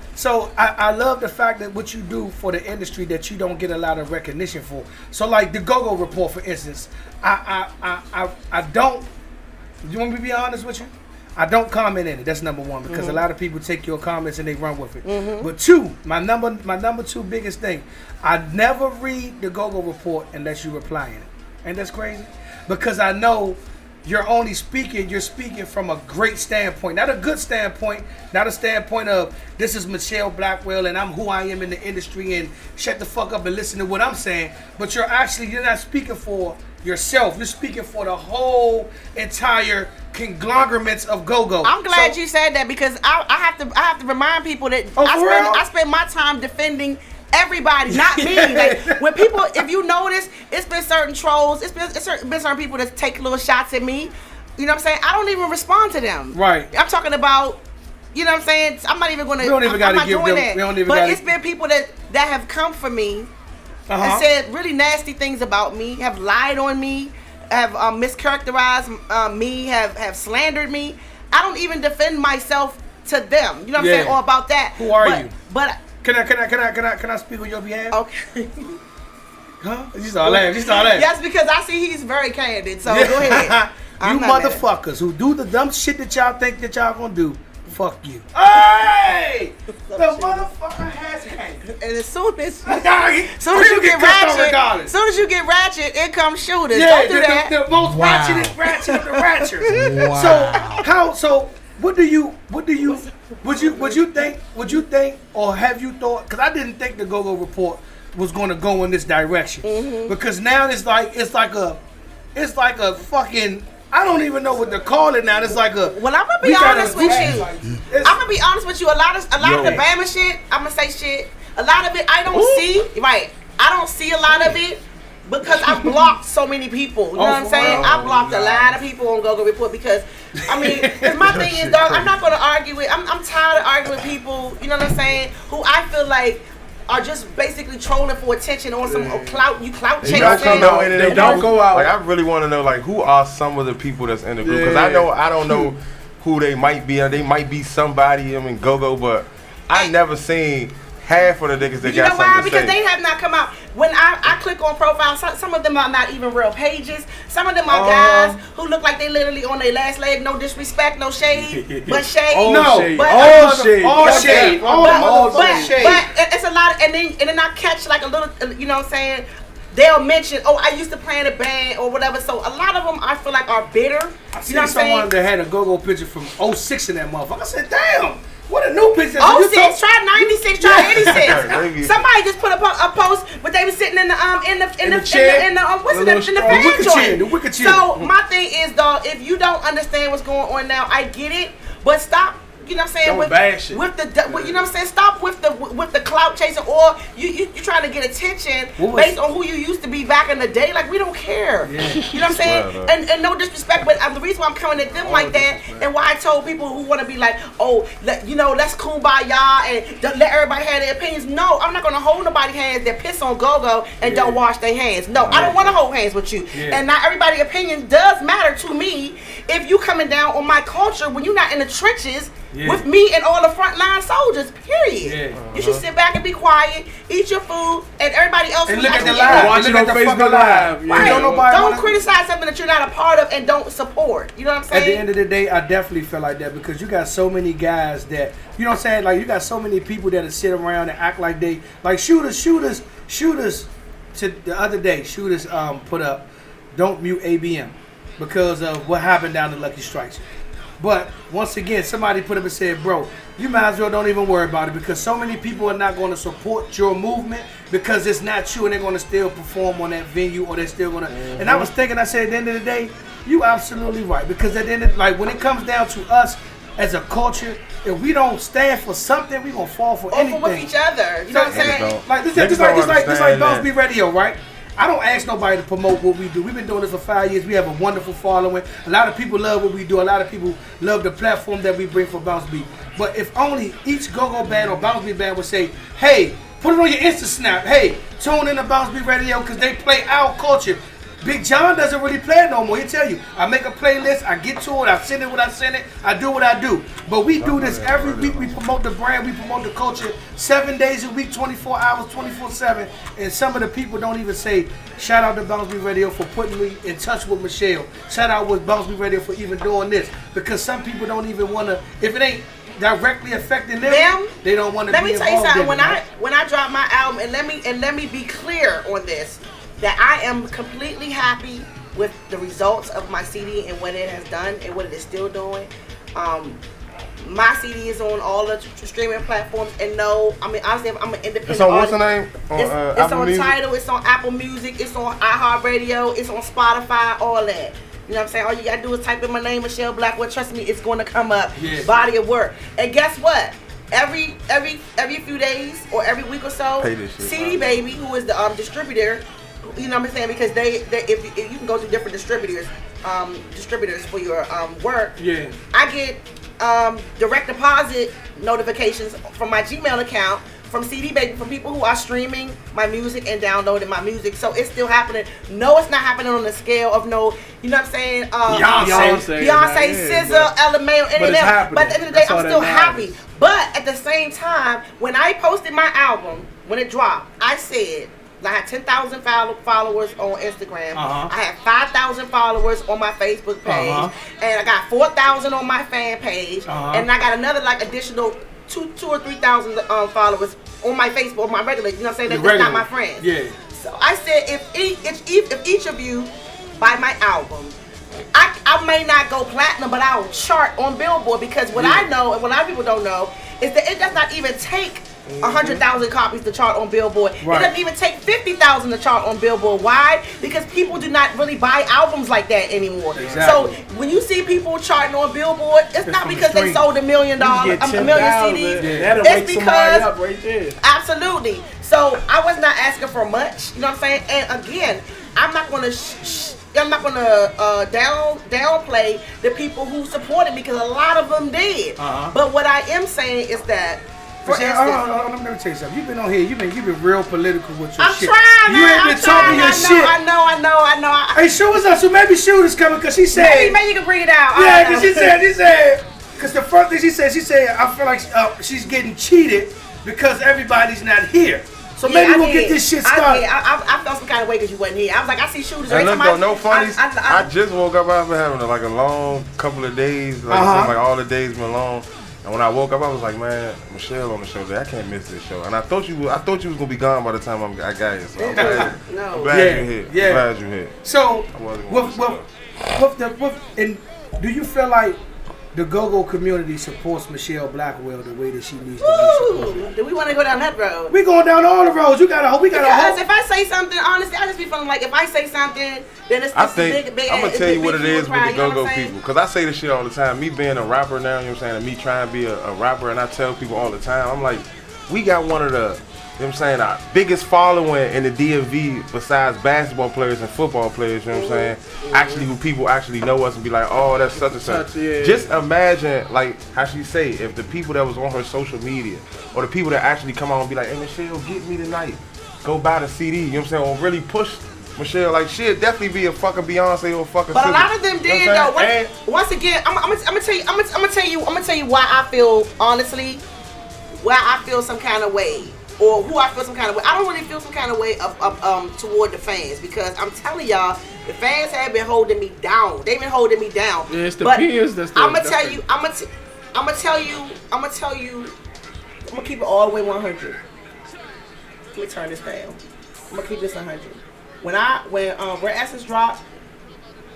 I love the fact that what you do for the industry that you don't get a lot of recognition for. So like the Go-Go Report, for instance, I don't, you want me to be honest with you? I don't comment in it. That's number one, because a lot of people take your comments and they run with it. But two, my number two biggest thing, I never read the Go-Go Report unless you reply in it. And that's crazy, because I know you're speaking from a great standpoint, not a good standpoint, not a standpoint of this is Michelle Blackwell and I'm who I am in the industry and shut the fuck up and listen to what I'm saying. But you're not speaking for yourself. You're speaking for the whole entire conglomerates of go-go. I'm glad you said that, because I have to remind people that I spend my time defending everybody, not me. Like, when people, if you notice, it's been certain trolls, it's been certain people that take little shots at me. You know what I'm saying? I don't even respond to them. Right. I'm talking about, you know what I'm saying? I'm not even going to. We don't even got to give them. But it's been people that have come for me and said really nasty things about me, have lied on me, have mischaracterized me, have slandered me. I don't even defend myself to them. You know what I'm saying? Or about that. Who are you? But can I speak on your behalf? Okay. Huh? She started laughing. Yes, because I see he's very candid. So go ahead. You motherfuckers who do the dumb shit that y'all think that y'all gonna do, fuck you. Hey! The motherfucker has came. And as soon as you get ratchet, it comes shooters. Yeah, Don't do that. The most ratchet of the ratchet. Wow. So would you think, or have you thought? Because I didn't think the Go-Go Report was going to go in this direction. Because now it's like a fucking. I don't even know what to call it now. It's like a. Well, I'm gonna be honest with you. I'm gonna be honest with you. A lot of the Bama shit. I'm gonna say shit. A lot of it I don't see. Right. I don't see a lot of it because I blocked so many people. You know what I'm saying? I blocked a lot of people on Go-Go Report because I mean, my thing is, dog. I'm not gonna argue with. I'm tired of arguing with people. You know what I'm saying? Who I feel like are just basically trolling for attention on some clout. You clout chasing. They don't go out. Like I really want to know, like, who are some of the people that's in the group? Because I don't know who they might be. They might be somebody. I mean, Go-Go, but I never seen half of the niggas that got something to say. You know why? Because they have not come out. When I click on profiles, some of them are not even real pages. Some of them are guys who look like they literally on their last leg. No disrespect, no shade, but shade. All shade. But it's a lot. And then I catch like a little, you know what I'm saying? They'll mention, I used to play in a band or whatever. So a lot of them I feel like are bitter. I seen someone that had a Go-Go picture from 06 in that motherfucker. I said, damn. What a new picture. 06, try 96, try 86. Somebody just put a post, but they were sitting in the fan joint. The wicker chair. So my thing is, dog, if you don't understand what's going on now, I get it, but stop. You know what I'm saying? Don't bash it. You know what I'm saying? Stop with the clout chasing, or you trying to get attention based on who you used to be back in the day. Like, we don't care. Yeah. You know what I'm saying? And no disrespect, but the reason why I'm coming at them like that, and why I told people who want to be like, let's kumbaya and let everybody have their opinions. No, I'm not gonna hold nobody's hands that piss on Go-Go and don't wash their hands. No, I don't want to hold hands with you. Yeah. And not everybody's opinion does matter to me. If you coming down on my culture when you're not in the trenches. Yeah. With me and all the frontline soldiers, period. Yeah. You should sit back and be quiet, eat your food, and everybody else and look at the live. Watch it on Facebook Live. Right. Don't criticize something that you're not a part of and don't support. You know what I'm saying? At the end of the day, I definitely feel like that because you got so many guys that, you know what I'm saying? Like, you got so many people that sit around and act like they, like shooters. To the other day, shooters put up, don't mute ABM because of what happened down the Lucky Strikes. But once again, somebody put up and said, bro, you might as well don't even worry about it because so many people are not going to support your movement because it's not you and they're going to still perform on that venue or they're still going to. And I was thinking, I said, at the end of the day, you absolutely right. Because at the end of, like, when it comes down to us as a culture, if we don't stand for something, we're going to fall for anything. Or for each other. You know what I'm saying? Like, just like BounceBeat Radio, right? I don't ask nobody to promote what we do. We've been doing this for 5 years. We have a wonderful following. A lot of people love what we do. A lot of people love the platform that we bring for BounceBeat. But if only each Go-Go band or BounceBeat band would say, hey, put it on your Insta Snap. Hey, tune in to BounceBeat Radio because they play our culture. Big John doesn't really play it no more. He'll tell you, I make a playlist, I get to it, I send it when I send it, I do what I do. But we do this every week. We promote the brand, we promote the culture 7 days a week, 24 hours, 24/7. And some of the people don't even say, shout out to BounceBeat Radio for putting me in touch with Michelle. Shout out with BounceBeat Radio for even doing this. Because some people don't even want to, if it ain't directly affecting them, they don't want to be involved. Let me tell you something. When I drop my album, and let me be clear on this, that I am completely happy with the results of my CD and what it has done and what it is still doing. My CD is on all the streaming platforms, and honestly, I'm an independent It's on artist. What's the name? It's on Tidal, it's on Apple Music, it's on iHeartRadio, it's on Spotify, all that. You know what I'm saying? All you gotta do is type in my name, Michelle Blackwell. Trust me, it's going to come up. Yeah. Body of work. And guess what? Every few days or every week or so, CD Baby, who is the distributor. You know what I'm saying? Because if you can go to different distributors for your work. Yeah. I get direct deposit notifications from my Gmail account from CD Baby from people who are streaming my music and downloading my music. So it's still happening. No, it's not happening on the scale of you know what I'm saying? Beyonce, SZA, LMAO, any of them. But at the end of the day, I'm still happy. But at the same time, when I posted my album, when it dropped, I said, I had 10,000 followers on Instagram. I had 5,000 followers on my Facebook page, and I got 4,000 on my fan page, and I got another like additional 2,000 or 3,000 followers on my Facebook, on my regular. You know what I'm saying? That's not my friends. Yeah. So I said, if each of you buy my album, I may not go platinum, but I'll chart on Billboard, because what I know and what a lot of people don't know is that it does not even take 100,000 copies to chart on Billboard. Right. It doesn't even take 50,000 to chart on Billboard. Why? Because people do not really buy albums like that anymore. Exactly. So when you see people charting on Billboard, it's not because they sold $1 million, a million CDs. That'll it's wake because up right there. Absolutely. So I was not asking for much. You know what I'm saying? And again, I'm not gonna downplay the people who supported, because a lot of them did. But what I am saying is that, for instance, let me tell you something. You've been on here. You've been real political with your shit. I'm trying, man. You ain't been talking your shit. I know. Hey, show us up. So maybe Shoot is coming, because she said. Maybe you can bring it out. Yeah, because she said. Because the first thing she said, I feel like she's getting cheated because everybody's not here. So maybe we'll get this shit started. I felt some kind of way because you wasn't here. I was like, I see Shooters. And look, though, no funnies. I just woke up. I've been having like a long couple of days. Like, like all the days been long. And when I woke up, I was like, man, Michelle on the show today. I can't miss this show. And I thought you was gonna be gone by the time I got here. So I'm glad you're here. Yeah. I'm glad you're here. So, and do you feel like the go-go community supports Michelle Blackwell the way that she needs to be supported? Do we want to go down that road? We going down all the roads. We got a Because if I say something, honestly, I just be feeling like if I say something, then it's big. I'm gonna tell you what it is with the go-go people. Because I say this shit all the time. Me being a rapper now, you know what I'm saying, and me trying to be a rapper, and I tell people all the time, I'm like, we got one of the, you know what I'm saying, our biggest following in the DMV besides basketball players and football players, you know what I'm saying? Actually, who people actually know us and be like, oh, that's such and such. Yeah. Just imagine, like, how she say, if the people that was on her social media, or the people that actually come out and be like, hey, Michelle, get me tonight. Go buy the CD, you know what I'm saying? Or really push Michelle, like, she'll definitely be a fucking Beyonce or a fucking But a lot of them did, though. Once again, I'm gonna tell you why I feel, honestly, why I feel some kind of way. Or who I feel some kind of way. I don't really feel some kind of way toward the fans, because I'm telling y'all, the fans have been holding me down. They've been holding me down. Yeah, it's the peers that's the. I'm gonna tell you. I'm gonna keep it all the way 100. Let me turn this down. I'm gonna keep this 100. When Rare Essence dropped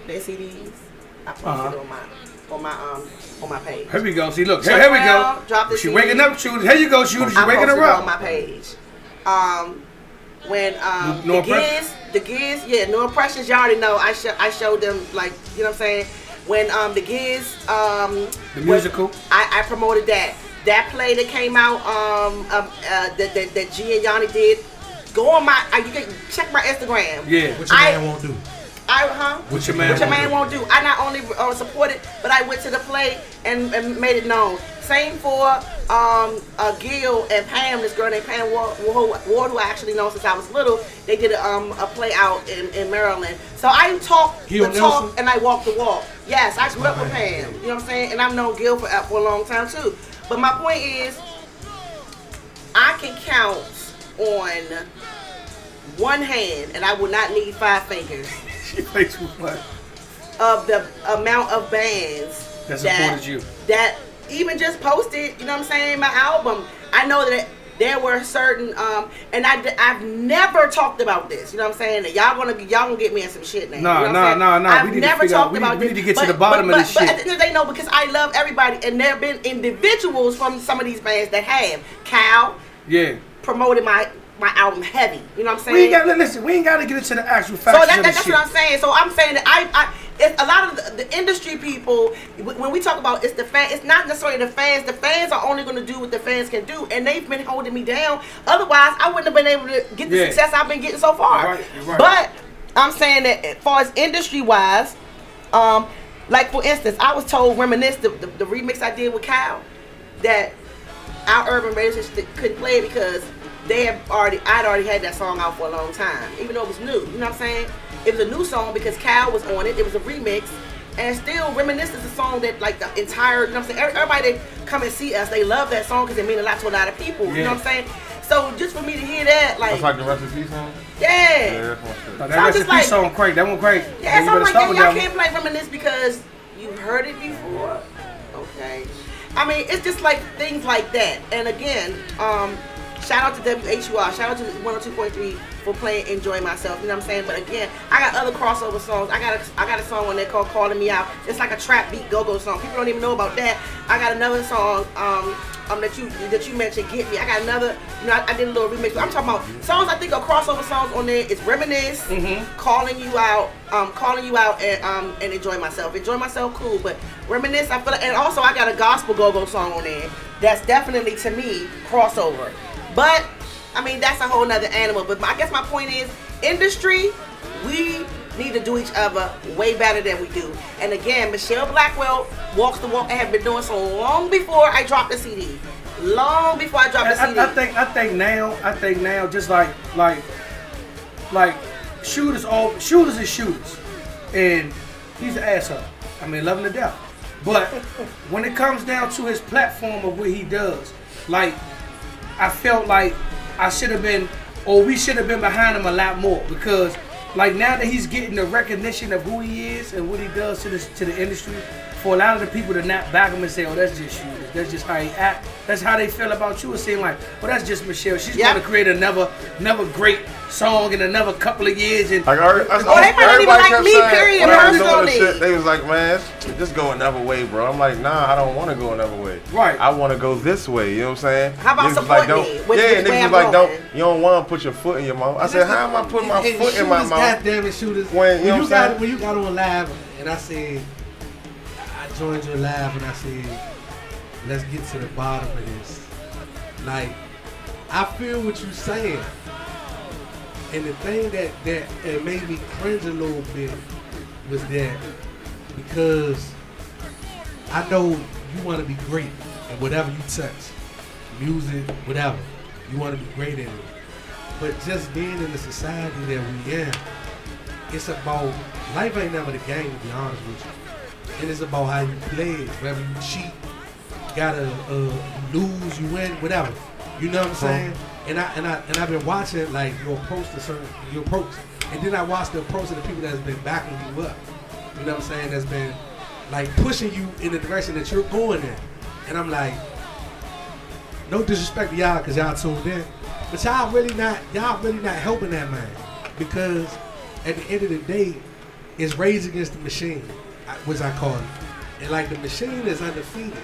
their CDs, I posted it on my page. Here we go. See, look. Here we go. She waking up, Shooters. Here you go, Shooters. She waking her up. On my page. When the Giz, yeah, No Impressions. Y'all already know. I showed them, like, you know what I'm saying. When the Giz, the musical, I promoted that. That play that came out, that G and Yanni did. Go on you can check my Instagram. Yeah, what your man won't do. What your man won't do. I not only supported, but I went to the play and made it known. Same for Gil and Pam, this girl named Pam Ward, who I actually know since I was little. They did a play out in Maryland. So I talk the talk and I walk the walk. Yes, I grew up with Pam. You know what I'm saying? And I've known Gil for a long time too. But my point is, I can count on one hand, and I will not need 5 fingers. She plays with what? Of the amount of bands that supported you. That even just posted, you know what I'm saying, my album. I know that there were certain, and I've never talked about this. You know what I'm saying? That y'all gonna get me in some shit now. No. I've never talked about this. We need to get to the bottom of this shit. But at the end of the day, no, because I love everybody, and there have been individuals from some of these bands that have. Cal. Yeah. Promoted my album heavy. You know what I'm saying? We ain't got to get into the actual facts. So that's what I'm saying. So I'm saying that it's a lot of the industry people, when we talk about it's the fans, it's not necessarily the fans. The fans are only going to do what the fans can do, and they've been holding me down. Otherwise, I wouldn't have been able to get the success I've been getting so far. You're right. But I'm saying that as far as industry-wise, like for instance, I was told Reminisce, the remix I did with Kyle, that our urban radio station couldn't play it because I'd already had that song out for a long time, even though it was new. You know what I'm saying? It was a new song because Cal was on it. It was a remix, and still Reminisce is a song that, like, the entire, you know what I'm saying, everybody that come and see us, they love that song because it means a lot to a lot of people. You know what I'm saying? So just for me to hear that, like that's like the recipe song. Yeah. That's my shit. That recipe song crazy. That one crazy. Yeah, so I'm like, y'all can't play Reminisce because you've heard it before. Okay. I mean, it's just like things like that. And again, shout out to WHUR, shout out to 102.3 for playing Enjoy Myself, you know what I'm saying? But again, I got other crossover songs. I got a song on there called Calling Me Out. It's like a trap beat go-go song. People don't even know about that. I got another song that you mentioned, Get Me. I got another, I did a little remix. I'm talking about songs I think are crossover songs on there. It's Reminisce, Calling You Out, and Enjoy Myself. Enjoy Myself, cool, but Reminisce, I feel like, and also I got a gospel go-go song on there. That's definitely, to me, crossover. But I mean, that's a whole nother animal. But I guess my point is, industry, we need to do each other way better than we do. And again, Michelle Blackwell walks the walk and have been doing so long before I dropped the CD. Long before I dropped the CD. I think now, just like shooters is shooters, and he's an asshole. I mean, love him to death. But when it comes down to his platform of what he does, like, I felt like I should have been, or we should have been behind him a lot more, because like now that he's getting the recognition of who he is and what he does to the industry, for a lot of the people to not back him and say, oh, that's just shooters, that's just how he act, that's how they feel about you. It seems like, well, that's just Michelle. She's going to create another great song in another couple of years. And like, they might not even like me, period, personally. They was like, man, just go another way, bro. I'm like, nah, I don't want to go another way. Right. I want to go this way. You know what I'm saying? How about support me? Niggas was like, you don't want to put your foot in your mouth. I said, how am I putting my foot in my mouth? Goddamn it, shooters. When you got on live and I said, I joined your live and I said, let's get to the bottom of this. Like, I feel what you're saying. And the thing that it made me cringe a little bit was that because I know you want to be great in whatever you touch, music, whatever. You want to be great in it. But just being in the society that we in, it's about, life ain't never the game, to be honest with you. And it's about how you play it, whether you cheat, gotta lose, you win, whatever. You know what I'm saying? And I've been watching like your approach, and then I watched the approach of the people that's been backing you up. You know what I'm saying? That's been like pushing you in the direction that you're going in. And I'm like, no disrespect to y'all because y'all tuned in, but y'all really not helping that man, because at the end of the day, it's Rage Against the Machine, which I call it. And like the machine is undefeated.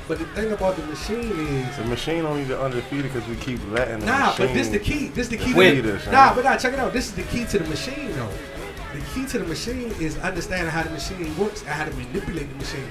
But the thing about the machine is... The machine only the undefeated because we keep letting the machine... Nah, but this the key. This the key. Check it out. This is the key to the machine, though. The key to the machine is understanding how the machine works and how to manipulate the machine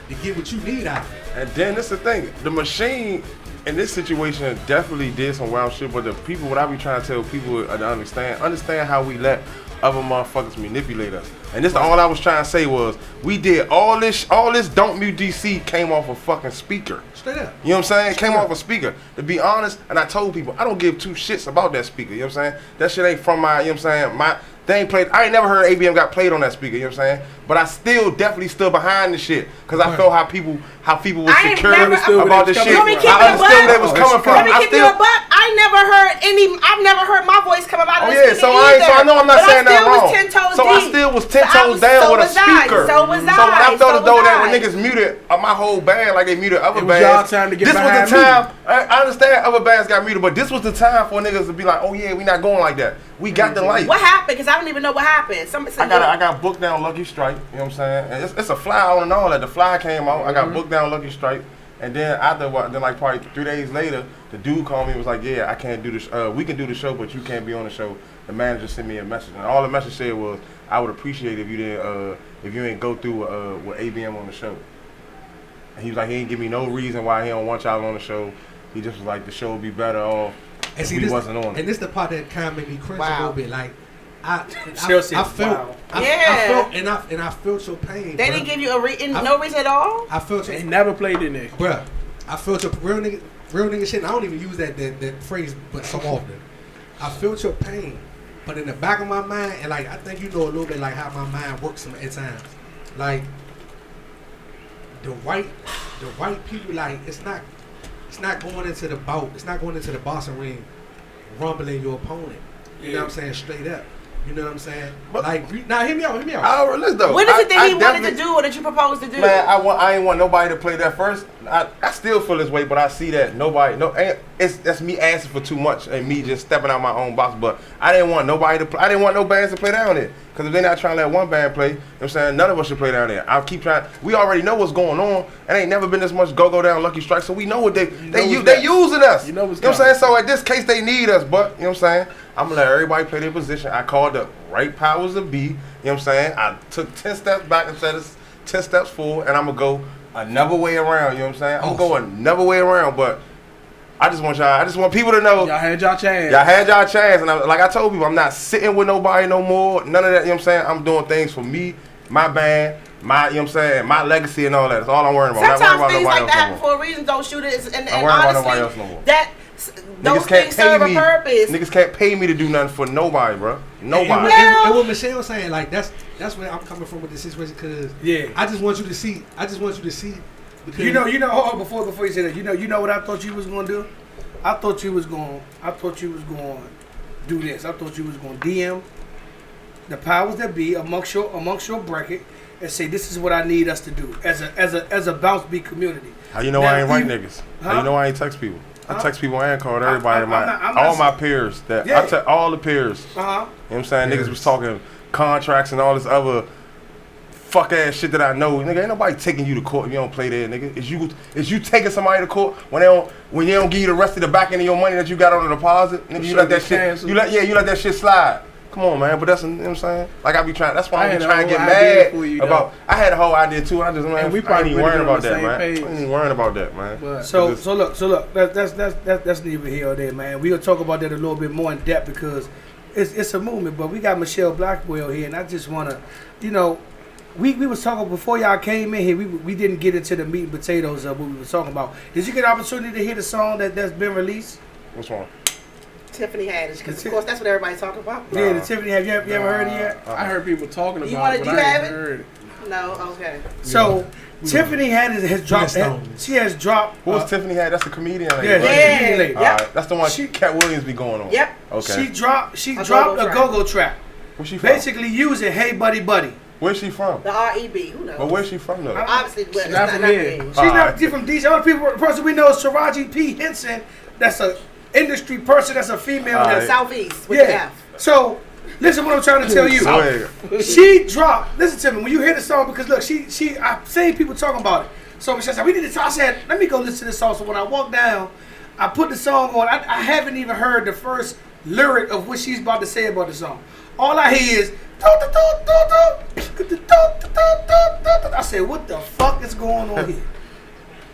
to get what you need out of it. And then that's the thing. The machine in this situation definitely did some wild shit, but the people, what I be trying to tell people to understand how we let other motherfuckers manipulate us. And this all I was trying to say was, we did all this Don't Mute DC came off a fucking speaker. Straight up. You know what I'm saying? It came off a speaker. To be honest, and I told people, I don't give two shits about that speaker. You know what I'm saying? That shit ain't from my, you know what I'm saying? They ain't played, I ain't never heard ABM got played on that speaker, you know what I'm saying? But I still definitely stood behind the shit, because I felt how people was secure about the shit. I understood where it was coming from. Let me give you a buck. I've never heard my voice come out of the speaker so I know I'm not saying that wrong. So I still was 10 toes down with a speaker. So was I. So when I felt as though that when niggas muted my whole band like they muted other bands, this was the time. I understand other bands got muted, but this was the time for niggas to be like, oh yeah, we not going like that. We got the light. What happened? Because I don't even know what happened. I got booked down Lucky Strike. You know what I'm saying? And it's a fly on and all that. The fly came out. I got booked down Lucky Strike. And then like probably 3 days later, the dude called me and was like, yeah, I can't do this. We can do the show, but you can't be on the show. The manager sent me a message, and all the message said was, I would appreciate if you didn't, if you ain't go through with ABM on the show. And he was like, he ain't give me no reason why he don't want y'all on the show. He just was like, the show would be better off if he wasn't on it. And this the part that kind of made me cringe a little bit. Like, I felt your pain. They didn't give you no reason at all? I felt your... They never played in there. Bruh, I felt your real nigga shit. And I don't even use that phrase but so often. I felt your pain. But in the back of my mind, and like I think you know a little bit like how my mind works at times. Like the white people, like it's not going into the bout. It's not going into the boxing ring rumbling your opponent. You know what I'm saying? Straight up. You know what I'm saying? But, like, now hear me out. Listen though. What is it that he wanted to do or that you proposed to do? Man, I ain't want nobody to play that first. I still feel this way, but I see that that's me asking for too much and me just stepping out my own box. But I didn't want nobody to play. I didn't want no bands to play down there. Because if they're not trying to let one band play, you know what I'm saying, none of us should play down there. I'll keep trying. We already know what's going on. It ain't never been this much go down Lucky Strike, so we know what they using us. You know what I'm saying? So at this case, they need us, but you know what I'm saying? I'm going to let everybody play their position. I called the right powers to be, you know what I'm saying? I took 10 steps back instead of 10 steps forward, and I'm going to go another way around, you know what I'm saying? I'm going to go another way around, but I just want people to know. Y'all had y'all chance. Y'all had y'all chance, and like I told people, I'm not sitting with nobody no more. None of that, you know what I'm saying? I'm doing things for me, my band, you know what I'm saying, my legacy and all that. That's all I'm worrying about. Sometimes things like that happen for a reason. Don't shoot it. And I'm worrying about nobody else no more. Those things serve a purpose. Niggas can't pay me to do nothing for nobody, bro. Nobody. And what Michelle saying, like that's where I'm coming from with this situation, because I just want you to see. Because you know. Before you say that, you know what I thought you was gonna do. I thought you was going to do this. I thought you was going to DM the powers that be amongst your bracket and say, this is what I need us to do as a BounceBeat community. How you know I ain't write niggas? How you know I ain't text people? I text people and called everybody. All my peers. I text all the peers. You know what I'm saying? Niggas was talking contracts and all this other fuck ass shit that I know. Nigga, ain't nobody taking you to court if you don't play there, nigga. Is you taking somebody to court when they don't give you the rest of the back end of your money that you got on the deposit? Nigga, you let that shit you let that shit slide. Come on, man. But that's, you know what I'm saying? Like I be trying, that's why I be trying to get mad about. I had a whole idea too. I just, man, we probably ain't worrying about that, man. I ain't even worrying about that, man. But, so look, that's neither here or there, man. We'll talk about that a little bit more in depth because it's a movement. But we got Michelle Blackwell here, and I just wanna, we was talking before y'all came in here. We didn't get into the meat and potatoes of what we were talking about. Did you get an opportunity to hear the song that's been released? Which one? Tiffany Haddish, because of course that's what everybody's talking about. Yeah, the Tiffany Haddish. You ever heard it yet? I heard people talking about it. Do you have it? No. Okay. So Tiffany Haddish has dropped. She has dropped. Who was Tiffany Haddish? That's the comedian lady. Yeah, lady. Yep. That's the one. Cat Williams be going on. Yep. Okay. She dropped a go-go track. Where's she from? Basically using "Hey Buddy Buddy." Where's she from? The R.E.B. Who knows? But where's she from though? Obviously, she's not from here. She's not from DC. Only person we know is Taraji P. Henson. That's a industry person. That's a female. That's Southeast. With the F. So listen, what I'm trying to tell you. She dropped. Listen to me when you hear the song, because look, I've seen people talking about it. So she said, we need to talk. I said, let me go listen to this song. So when I walked down, I put the song on. I haven't even heard the first lyric of what she's about to say about the song. All I hear is I said, what the fuck is going on here?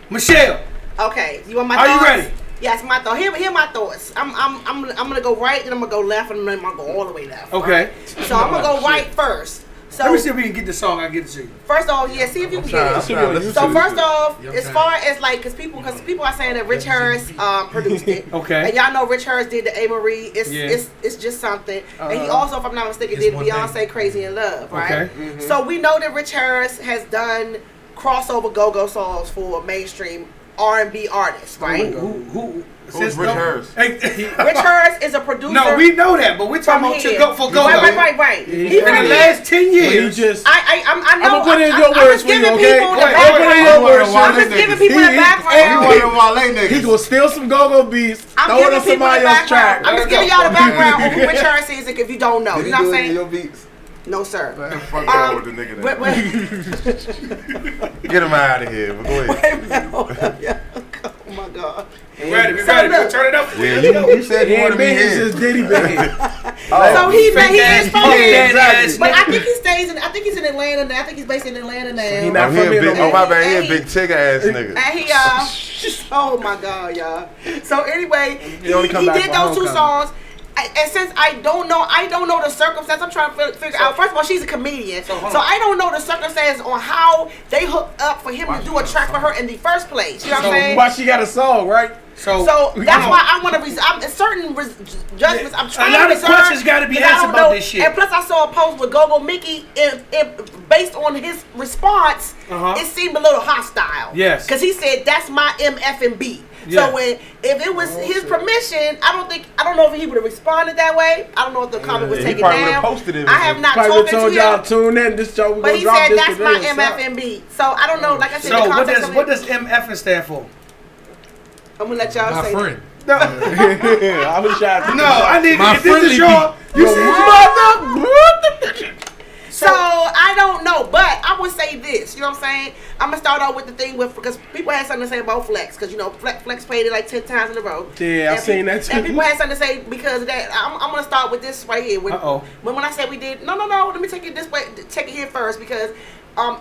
Michelle. Okay, you want my thoughts? Are you ready? Yes, my thoughts. Here my thoughts. I'm gonna go right, then I'm gonna go left, and then I'm gonna go all the way left. Okay. Right? So I'm gonna go right first. So let me see if we can get the song. I get it to you. First off, see if you can get it. So first off, as far as like, because people are saying that Rich Harris produced it. Okay. And y'all know Rich Harris did the A. Marie. It's just something. And he also, if I'm not mistaken, did Beyonce Crazy in Love. Right. Okay. Mm-hmm. So we know that Rich Harris has done crossover go-go songs for mainstream R&B artists, right? Who's Rich Harris? Rich Harris is a producer. No, we know that, but we're talking about go-go. Right. In the last 10 years. I know. I'm gonna put in your words for you, okay? I'm just giving people the background. He gonna steal some go-go beats, throw it on somebody else's track. I'm just giving y'all the background of who Rich Harris is if you don't know. You know what I'm saying? Your beats? No, sir. Fuck that with the nigga there. Get him out of here. But go ahead. Oh my God. We ready. Turn it up. Yeah, you said you wanted me here. Diddy bang. So he is from here. Exactly. But I think he stays in. I think he's in Atlanta now. I think he's based in Atlanta now. He not from here. Oh my bad, he a big tigger ass nigga. And he oh my God, y'all. So anyway, he did those two songs. And since I don't know the circumstance, I'm trying to figure out. First of all, she's a comedian, so I don't know the circumstance on how they hooked up for him to do a track for her in the first place. You know what I'm saying? Why she got a song, right? So that's why I want to. I'm certain judgments. I'm trying to reserve. A lot of questions got to be answered about this shit. And plus, I saw a post with Go-Go Mickey, based on his response, it seemed a little hostile. Yes, because he said that's my MF and B. So if it was his permission, I don't know if he would have responded that way. I don't know if the comment was taken down. Posted it. I have not talked to him. Y'all tune in. This show we but he said that's my today, MF and B. So I don't know. Like I said, so what does MF stand for? I'm gonna let y'all say. My friend. No, I was shy. no, I need my if this is mother. So I don't know, but I would say this. You know what I'm saying? I'm gonna start out with the thing because people had something to say about Flex, because Flex played it like 10 times in a row. Yeah, I've seen that too. And people had something to say because of that. I'm gonna start with this right here. When I say we did, no, let me take it this way. Take it here first because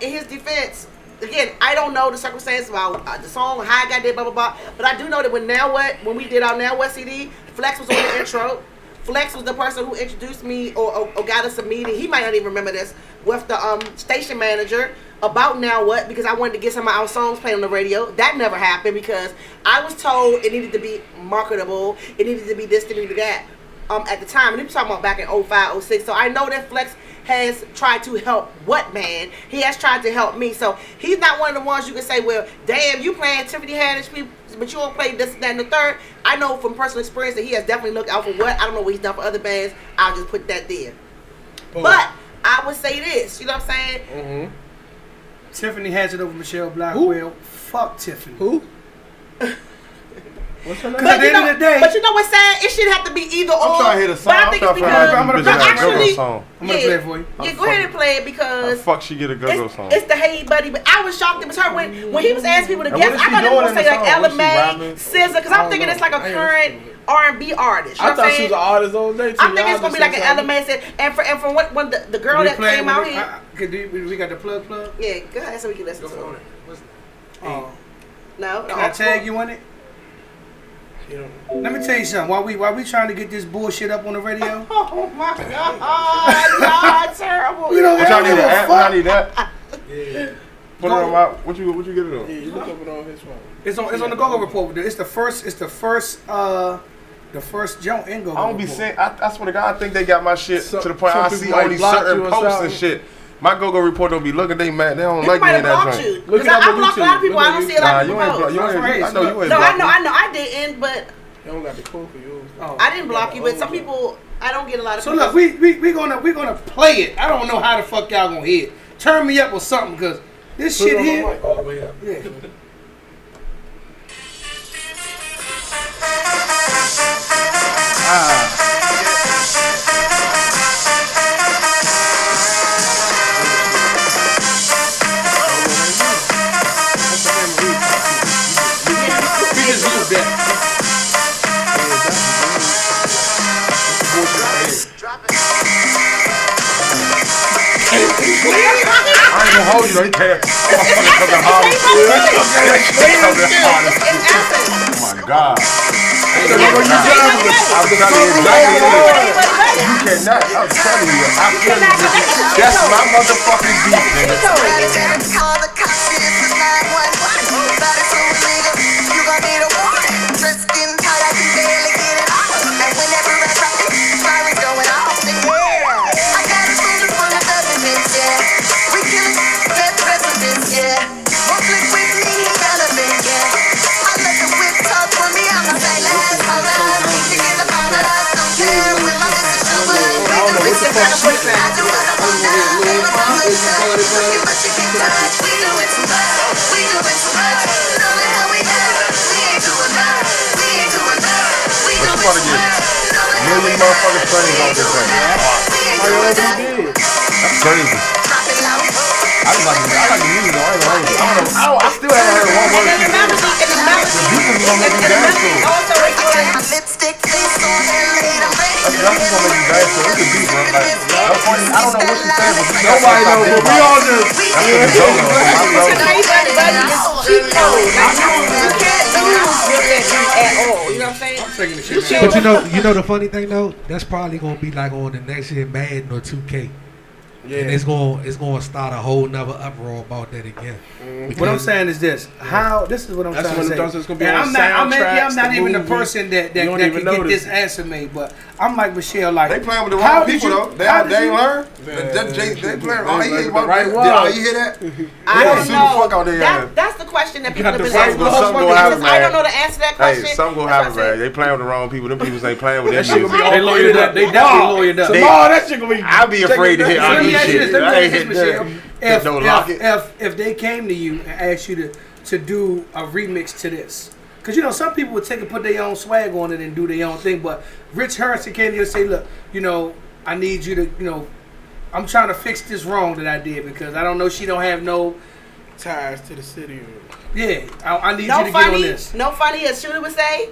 in his defense. Again, I don't know the circumstances about the song, how I got there, blah, blah, blah. But I do know that when we did our Now What CD, Flex was on the intro. Flex was the person who introduced me or got us a meeting. He might not even remember this, with the station manager about Now What, because I wanted to get some of our songs played on the radio. That never happened because I was told it needed to be marketable. It needed to be this, it needed that at the time. And he was talking about back in 05, 06. So I know that Flex has tried to help man. He has tried to help me. So he's not one of the ones you can say, well, damn, you playing Tiffany Haddish, but you don't play this, that, and the third. I know from personal experience that he has definitely looked out for what. I don't know what he's done for other bands. I'll just put that there. But I would say this, you know what I'm saying? Mm-hmm. Tiffany has it over Michelle Blackwell. Fuck Tiffany. Who? Because at the end of the day, but you know what's sad? It should have to be either or. I'm trying to hit a song. But I think it's because I'm gonna actually, song. I'm gonna play it for you. Yeah, go ahead and play it because fuck she get a go-go song. It's the Hey Buddy, but I was shocked it was her when he was asking people to guess. I thought it was gonna say like Ella May, SZA, because I'm thinking it's like a current R&B artist. I thought she was an artist all day too. I think it's gonna be like an Ella May, and from what when the girl that came out here. We got the plug. Yeah, go ahead so we can listen to it. No, can I tag you on it? Let me tell you something. While we trying to get this bullshit up on the radio. Oh my God, terrible. We don't y'all need an app? Y'all need that? Yeah. Put it on my. What you get it on? Yeah, you look up it on his phone. It's on the Go-Go Report. It's the first jump in Go-Go. I don't be saying. I swear to God, I think they got my shit to the point I see only certain posts and shit. My Go-Go Report don't be looking. They mad. They don't like me in that joint. Look it up I on block a lot of people. I don't see a lot of people. I know you ain't. No, I know. I didn't, but. They don't got the code for you. I didn't block you, but some people. I don't get a lot of. So look, we gonna play it. I don't know how the fuck y'all gonna hear it. Turn me up or something, cause this shit here. All the way up. Yeah. I ain't gonna hold you though. He can't. Oh my God. I'm telling you exactly. You cannot. I'm telling you. I'm telling you. That's my motherfucking beat, nigga. Call the cops if it's 911. But it's so illegal. You gon' need a warrant. Dressed in tight, I can barely get it off. And whenever I drop it, sirens going off. Yeah. I got a soldier full of evidence, yeah. We killing dead presidents, yeah. Won't click with me, he relevant, yeah. I let the whip talk for me, I'm a say last. I'm not thinking in the phone, I don't care. When my message show up, we do it I do what I want now. But you can touch, we do it too much. We do it too much. Know the hell we do. We ain't doing that. We ain't doing that. We do it too much. Million motherfucking plays on this thing. That's crazy. I like the music though. I still haven't heard one word. The beat is gonna make you dance to it. Lipstick face on and laid I'm ready. That's gonna make you dance to it. It's a beat, bro. Like, I don't know what she's saying, but Nobody knows, but we all just. that's the But you know the funny thing though, that's probably gonna be like on the next year Madden or 2K. and it's gonna start a whole nother uproar about that again. What I'm saying is this: this is what I'm trying to say. It's gonna be and on I'm soundtracks, not the even the movie. person that can get this answer made, but I'm like Michelle. Like they playing with the wrong people though. They ain't learn. They playing. Oh, he ain't right. You hear that? I don't know. Fuck out there. That's the question that people have been asking. I don't know the answer to that question. Hey, something gonna happen, man. They playing with the wrong people. Them people ain't playing with that shit. They lawyered up. They definitely lawyered up. That shit gonna be. I'd be afraid to hit Let me all ask you shit. this, I ain't hit that. If they came to you and asked you to do a remix to this, because some people would take and put their own swag on it and do their own thing, but Rich Harrison came to you and say, look, I need you to, I'm trying to fix this wrong that I did because I don't know she don't have no ties to the city. Yeah, I need you to get on this. No funny, as Shooter would say.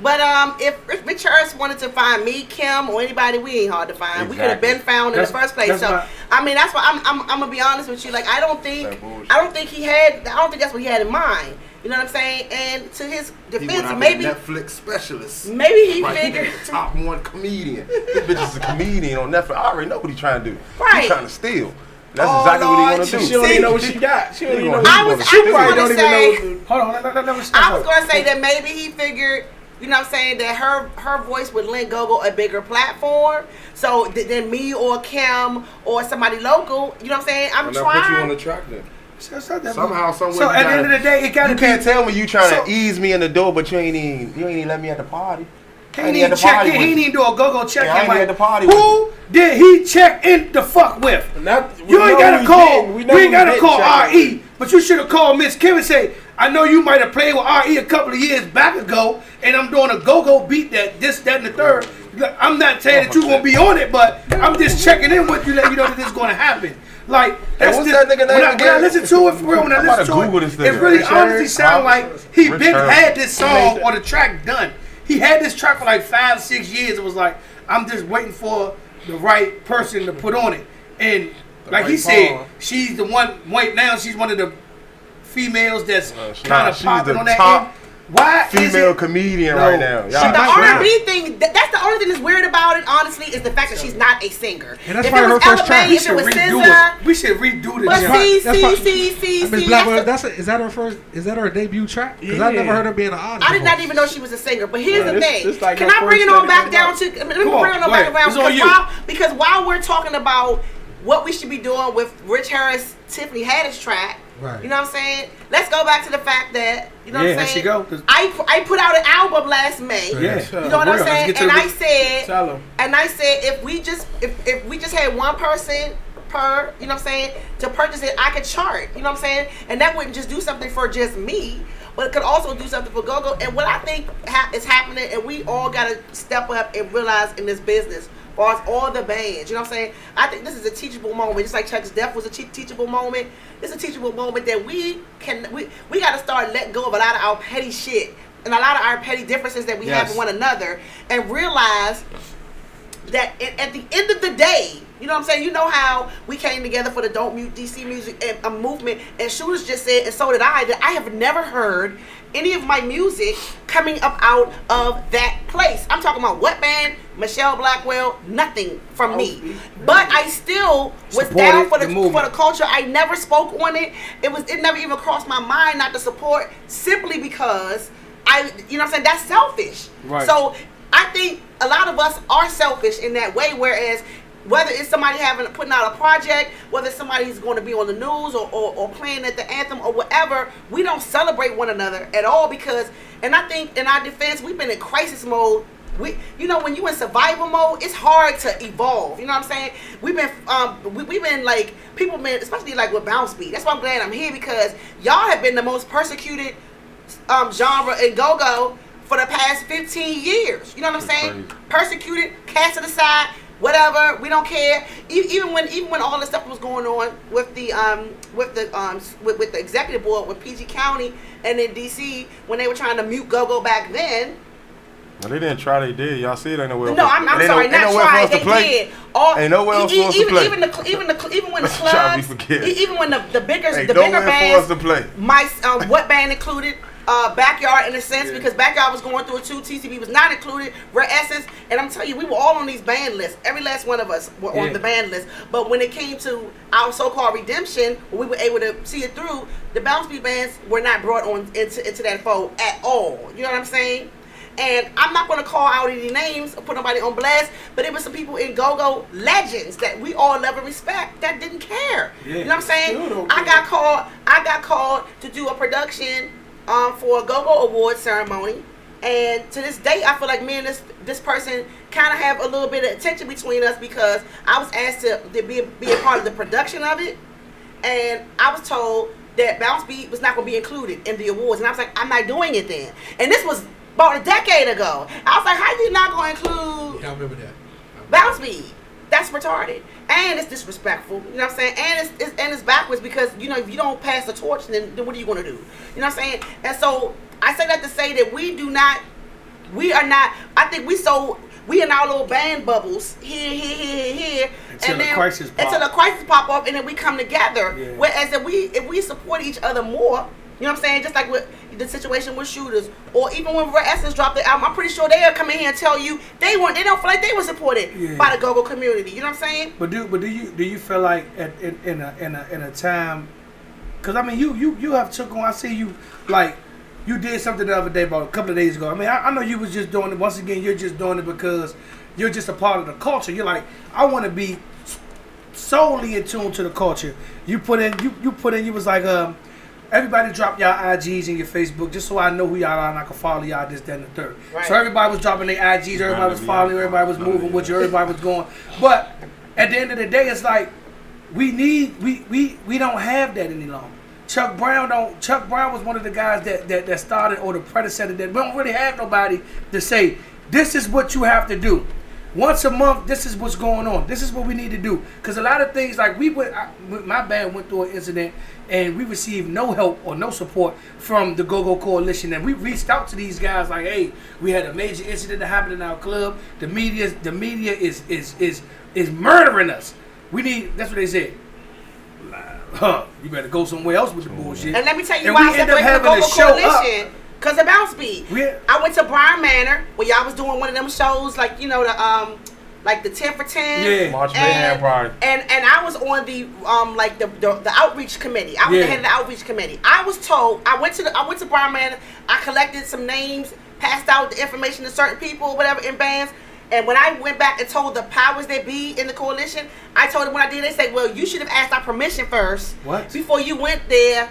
But if Rich Harris wanted to find me, Kim, or anybody, we ain't hard to find. Exactly. We could have been found in the first place. So that's why I'm gonna be honest with you. Like I don't think that's what he had in mind. You know what I'm saying? And to his defense, maybe Netflix specialist. Maybe he figured top one comedian. This bitch is a comedian on Netflix. I already know what he's trying to do. Right. He's trying to steal. That's exactly what he want to do. She don't even know what she got. She don't even know. I was going to say. Hold on. I was going to say that maybe he figured. You know what I'm saying? That her voice would lend Gogo a bigger platform. So than me or Kim or somebody local. You know what I'm saying? I'm trying. Put you on the track then. Somehow, somewhere. So at the end of the day, it gotta you can't tell me you trying to ease me in the door, but you ain't even let me at the party. He ain't even check in. He ain't even do a go check in. Like, at the party who did he check in the fuck with? You ain't gotta call. We ain't gotta call RE, but you should have called Miss Kim and say, I know you might have played with RE a couple of years back ago, and I'm doing a go beat that and the third. I'm not saying that you're gonna be on it, but I'm just checking in with you, let you know that this is gonna happen. Like that's what's that nigga name when I listen to it for real, when I listen to it, it really honestly sounds like he been had this song or the track done. He had this track for like 5-6 years. It was like I'm just waiting for the right person to put on it, and like he said, she's the one. Right now, she's one of the females that's kind of popping on that end. Why female comedian right now? The R&B thing, that's the only thing that's weird about it, honestly, is the fact that she's not a singer. And that's probably her first track. We should redo it. But Miss Blackwell, is that her debut track? Because I never heard her being an artist. I did not even know she was a singer. But here's the thing. Can I bring it on back down to, let me bring it on back around. Because while we're talking about what we should be doing with Rich Harris, Tiffany Haddish track, right. You know what I'm saying? Let's go back to the fact that, you know what I'm saying? Go, I put out an album last May. Yeah. You know what I'm saying? And I said if we just had one person per, you know what I'm saying, to purchase it, I could chart. You know what I'm saying? And that wouldn't just do something for just me, but it could also do something for Gogo. And what I think is happening, and we all gotta step up and realize in this business, as far as all the bands, you know what I'm saying? I think this is a teachable moment. Just like Chuck's death was a teachable moment. It's a teachable moment that we got to start letting go of a lot of our petty shit and a lot of our petty differences that we have with one another, and realize that at the end of the day, you know what I'm saying? You know how we came together for the Don't Mute DC Music movement, and Shooters just said, and so did I, that I have never heard any of my music coming up out of that place. I'm talking about what band, Michelle Blackwell, nothing from me. But I still was down for the culture. I never spoke on it. It never even crossed my mind not to support, simply because you know what I'm saying, that's selfish. Right. So I think a lot of us are selfish in that way, whereas whether it's somebody putting out a project, whether somebody's going to be on the news or playing at the anthem or whatever, we don't celebrate one another at all, because, and I think in our defense, we've been in crisis mode. You know, when you in survival mode, it's hard to evolve. You know what I'm saying? We've been like, people been, especially like with BounceBeat. That's why I'm glad I'm here, because y'all have been the most persecuted genre in go-go for the past 15 years. You know what I'm saying? Persecuted, cast it aside, whatever, we don't care. Even when all the stuff was going on with the executive board with PG County and in DC, when they were trying to mute go back then. Well, they didn't try. They did. Y'all see it? Ain't nowhere. No, I'm sorry, not try. They did. Ain't nowhere else for us to play. Even when the clubs, even when the bigger bands, for us to play. What band included, Backyard in a sense because Backyard was going through it too. TCB was not included. Rare Essence, and I'm telling you, we were all on these band lists. Every last one of us were on the band list. But when it came to our so-called redemption, we were able to see it through. The BounceBeat bands were not brought on into that fold at all. You know what I'm saying? And I'm not going to call out any names or put nobody on blast, but it was some people in go-go legends that we all love and respect that didn't care. Yeah. You know what I'm saying? I got called to do a production for a go-go award ceremony, and to this day, I feel like me and this person kind of have a little bit of tension between us because I was asked to be a part of the production of it, and I was told that BounceBeat was not going to be included in the awards, and I was like, I'm not doing it then. And this was about a decade ago. I was like, how you not going to include I remember that. BounceBeat? That's retarded. And it's disrespectful. You know what I'm saying? And it's backwards because, you know, if you don't pass the torch, then what are you going to do? You know what I'm saying? And so I say that to say that we are not, I think we in our little band bubbles here. Until the crisis pop up and then we come together. Yeah. Whereas if we support each other more, you know what I'm saying? Just like with the situation with Shooters, or even when Rare Essence dropped the album, I'm pretty sure they'll come in here and tell you they don't feel like they were supported by the go-go community. You know what I'm saying? But do you feel like in a time? Because I mean you have took on. I see you like you did something the other day about a couple of days ago. I mean I know you was just doing it. Once again, you're just doing it because you're just a part of the culture. You're like, I want to be solely in tune to the culture. You put in. You was like everybody drop y'all IGs and your Facebook just so I know who y'all are and I can follow y'all this, that, and the third. Right. So everybody was dropping their IGs, everybody was following, everybody was moving with you, everybody was going. But at the end of the day, it's like we don't have that any longer. Chuck Brown was one of the guys that started, or the predecessor, that we don't really have nobody to say, this is what you have to do. Once a month, this is what's going on. This is what we need to do. Because a lot of things, like my band went through an incident and we received no help or no support from the Go-Go Coalition. And we reached out to these guys like, hey, we had a major incident that happened in our club. The media is murdering us. That's what they said. You better go somewhere else with the bullshit. And let me tell you why I separated the Go-Go Coalition. Because of BounceBeat. I went to Bryan Manor where y'all was doing one of them shows, like, you know, the 10 for 10. Yeah. March Mayhem Party. And I was on the the outreach committee. I was the head of the outreach committee. I was told I went to Bryan Manor. I collected some names, passed out the information to certain people, whatever, in bands. And when I went back and told the powers that be in the coalition, I told them what I did. They said, well, you should have asked our permission first. What? Before you went there.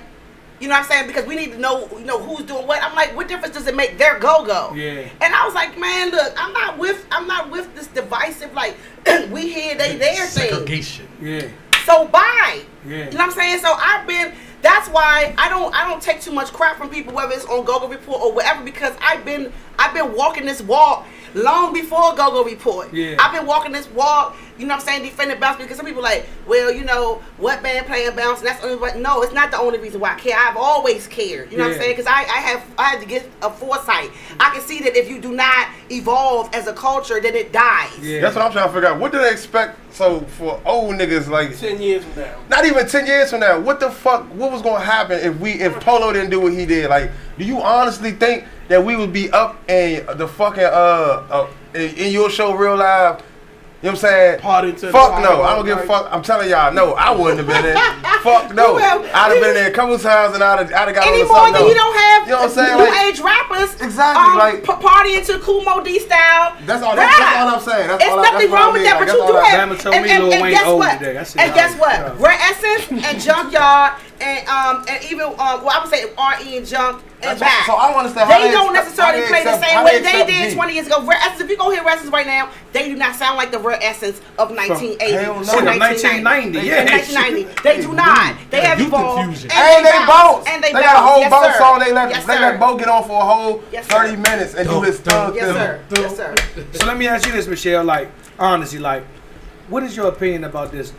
You know what I'm saying? Because we need to know, who's doing what. I'm like, what difference does it make? Their go-go. Yeah. And I was like, man, look, I'm not with this divisive, like, we here, they there thing. Segregation. Yeah. So bye. Yeah. You know what I'm saying? So that's why I don't take too much crap from people, whether it's on Go-Go Report or whatever, because I've been walking this walk long before Go-Go Report. Yeah. I've been walking this walk, you know what I'm saying, defending bounce, because some people like, well, you know, what band playing bounce, and that's the only way. No, it's not the only reason why I care. I've always cared. You know what I'm saying? Because I have to get a foresight. I can see that if you do not evolve as a culture, then it dies. Yeah. That's what I'm trying to figure out. What do they expect? So for old niggas like 10 years from now. Not even 10 years from now. What the fuck? What was gonna happen if Polo didn't do what he did? Like, do you honestly think that we would be up in the fucking in your show Real Live? You know what I'm saying? Fuck no. I don't give a fuck. I'm telling y'all, no, I wouldn't have been there. Fuck no. I'd have been there a couple times and I'd have got on any something more than else. you don't have You know what I'm saying? new age rappers partying to Kumo D style. That's all I'm saying. It's nothing wrong with that, but you do have. And guess what? Rare Essence and Junkyard and even I would say RE and Junk and Back. So I don't understand they don't necessarily play the same way they did 20 years ago. Rare Essence, if you go hear Rare Essence right now, they do not sound like the Rare Essence of 1980 or 1990. Yeah, 1990. They do not. They have evolved. And they bounce. And they got a whole bounce song. They let Bo get on for a whole 30 minutes and do his thug. Yes, sir. So let me ask you this, Michelle. Like, honestly, like, What is your opinion about this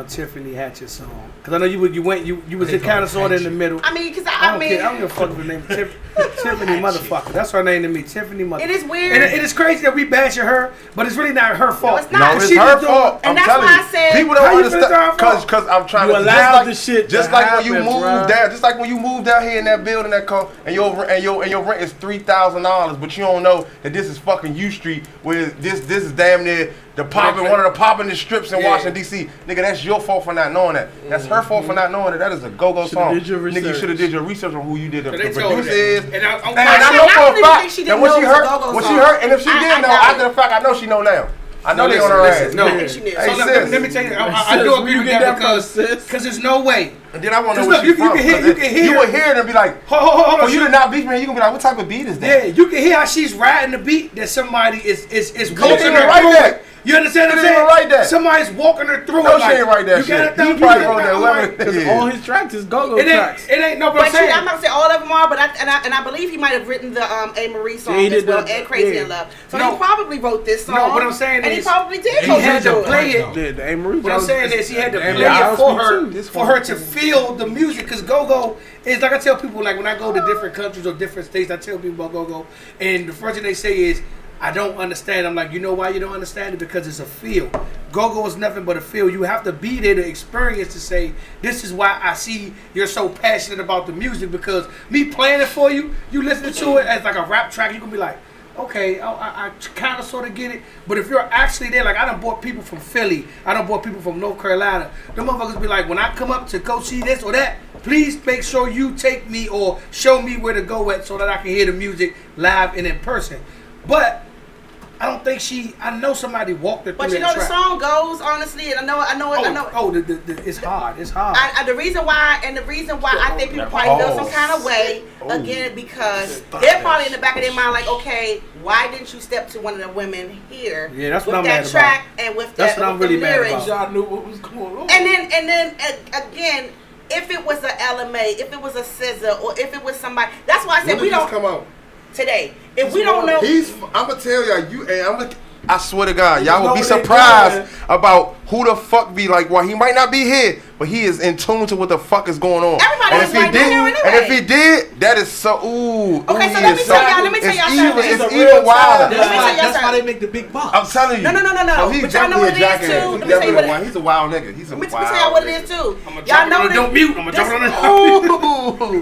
Tiffany Hatchet song? Because I know you was kind of sort of in the middle. I mean, because I don't give a fuck with the name Tiffany motherfucker. That's her name to me, Tiffany motherfucker. It is weird. And it is crazy that we bashing her, but it's really not her fault. No, it's not. No, it's her fault. And that's why I said people don't understand because I'm trying to allow the shit. Just like when you move down, just like when you move down here in that building that and your rent is $3,000, but you don't know that this is fucking U Street, where this is damn near one of the popping strips in Washington D.C. Nigga, that's your fault for not knowing that. That's her fault for not knowing that. That is a go-go song. Nigga, you should have did your research on who you did the producer is. And I know for a fact that when she heard, and if she did know after the fact, I know she know now. I know they on her ass. No, hey, so let me tell you, I do agree with that because there's no way. And then I want to know what you from. You will hear it and be like, hold on, you did not beat me. You gonna be like, what type of beat is that? Yeah, you can hear how she's riding the beat that somebody is walking her right through there. You understand what I'm saying? Write that. Somebody's walking her through no, it. She ain't write that shit. He probably wrote that because all his tracks is go-go tracks. It ain't no. But I'm not gonna say all of them are, but I believe he might have written the A. Marie song as well and Crazy in Love. So he probably wrote this song. No, what I'm saying is, and he probably did. He had to play it. Yeah, the A. Marie. What I'm saying is, he had to play it for her to feel the music. Because go-go is like I tell people, like when I go to different countries or different states, I tell people about go-go, and the first thing they say is, I don't understand. I'm like, you know why you don't understand it? Because it's a feel. Go-go is nothing but a feel. You have to be there to experience to say, this is why I see you're so passionate about the music. Because me playing it for you, you listening to it as like a rap track, you're going to be like, okay, I kind of sort of get it. But if you're actually there, like I done brought people from Philly. I done brought people from North Carolina. Them motherfuckers be like, when I come up to go see this or that, please make sure you take me or show me where to go at so that I can hear the music live and in person. But I don't think I know somebody walked her through that. But you know track. The song goes honestly, and I know. It's hard. It's hard. The reason why I think people probably feel some kind of way again because they're probably in the back of their mind like, okay, why didn't you step to one of the women here? Yeah, that's what with I'm that mad track about. and with that's that what I'm with really the mad lyrics. about. Y'all knew what was going on. And then again, if it was a LMA, if it was a SZA, or if it was somebody, that's why I said we don't come out today. If we don't know, I'm gonna tell y'all, I swear to God, y'all would be surprised about who the fuck be like. Well, he might not be here, but he is in tune to what the fuck is going on. Everybody is right there anyway. And if he did, that is so. Okay, so let me tell y'all something. It's even wilder. That's why they make the big box. I'm telling you. No. So he's but y'all know what it is too. Let me tell you what he's a wild nigga. Let me tell y'all what it is too. Y'all know that. Don't mute. I'm gonna jump on it.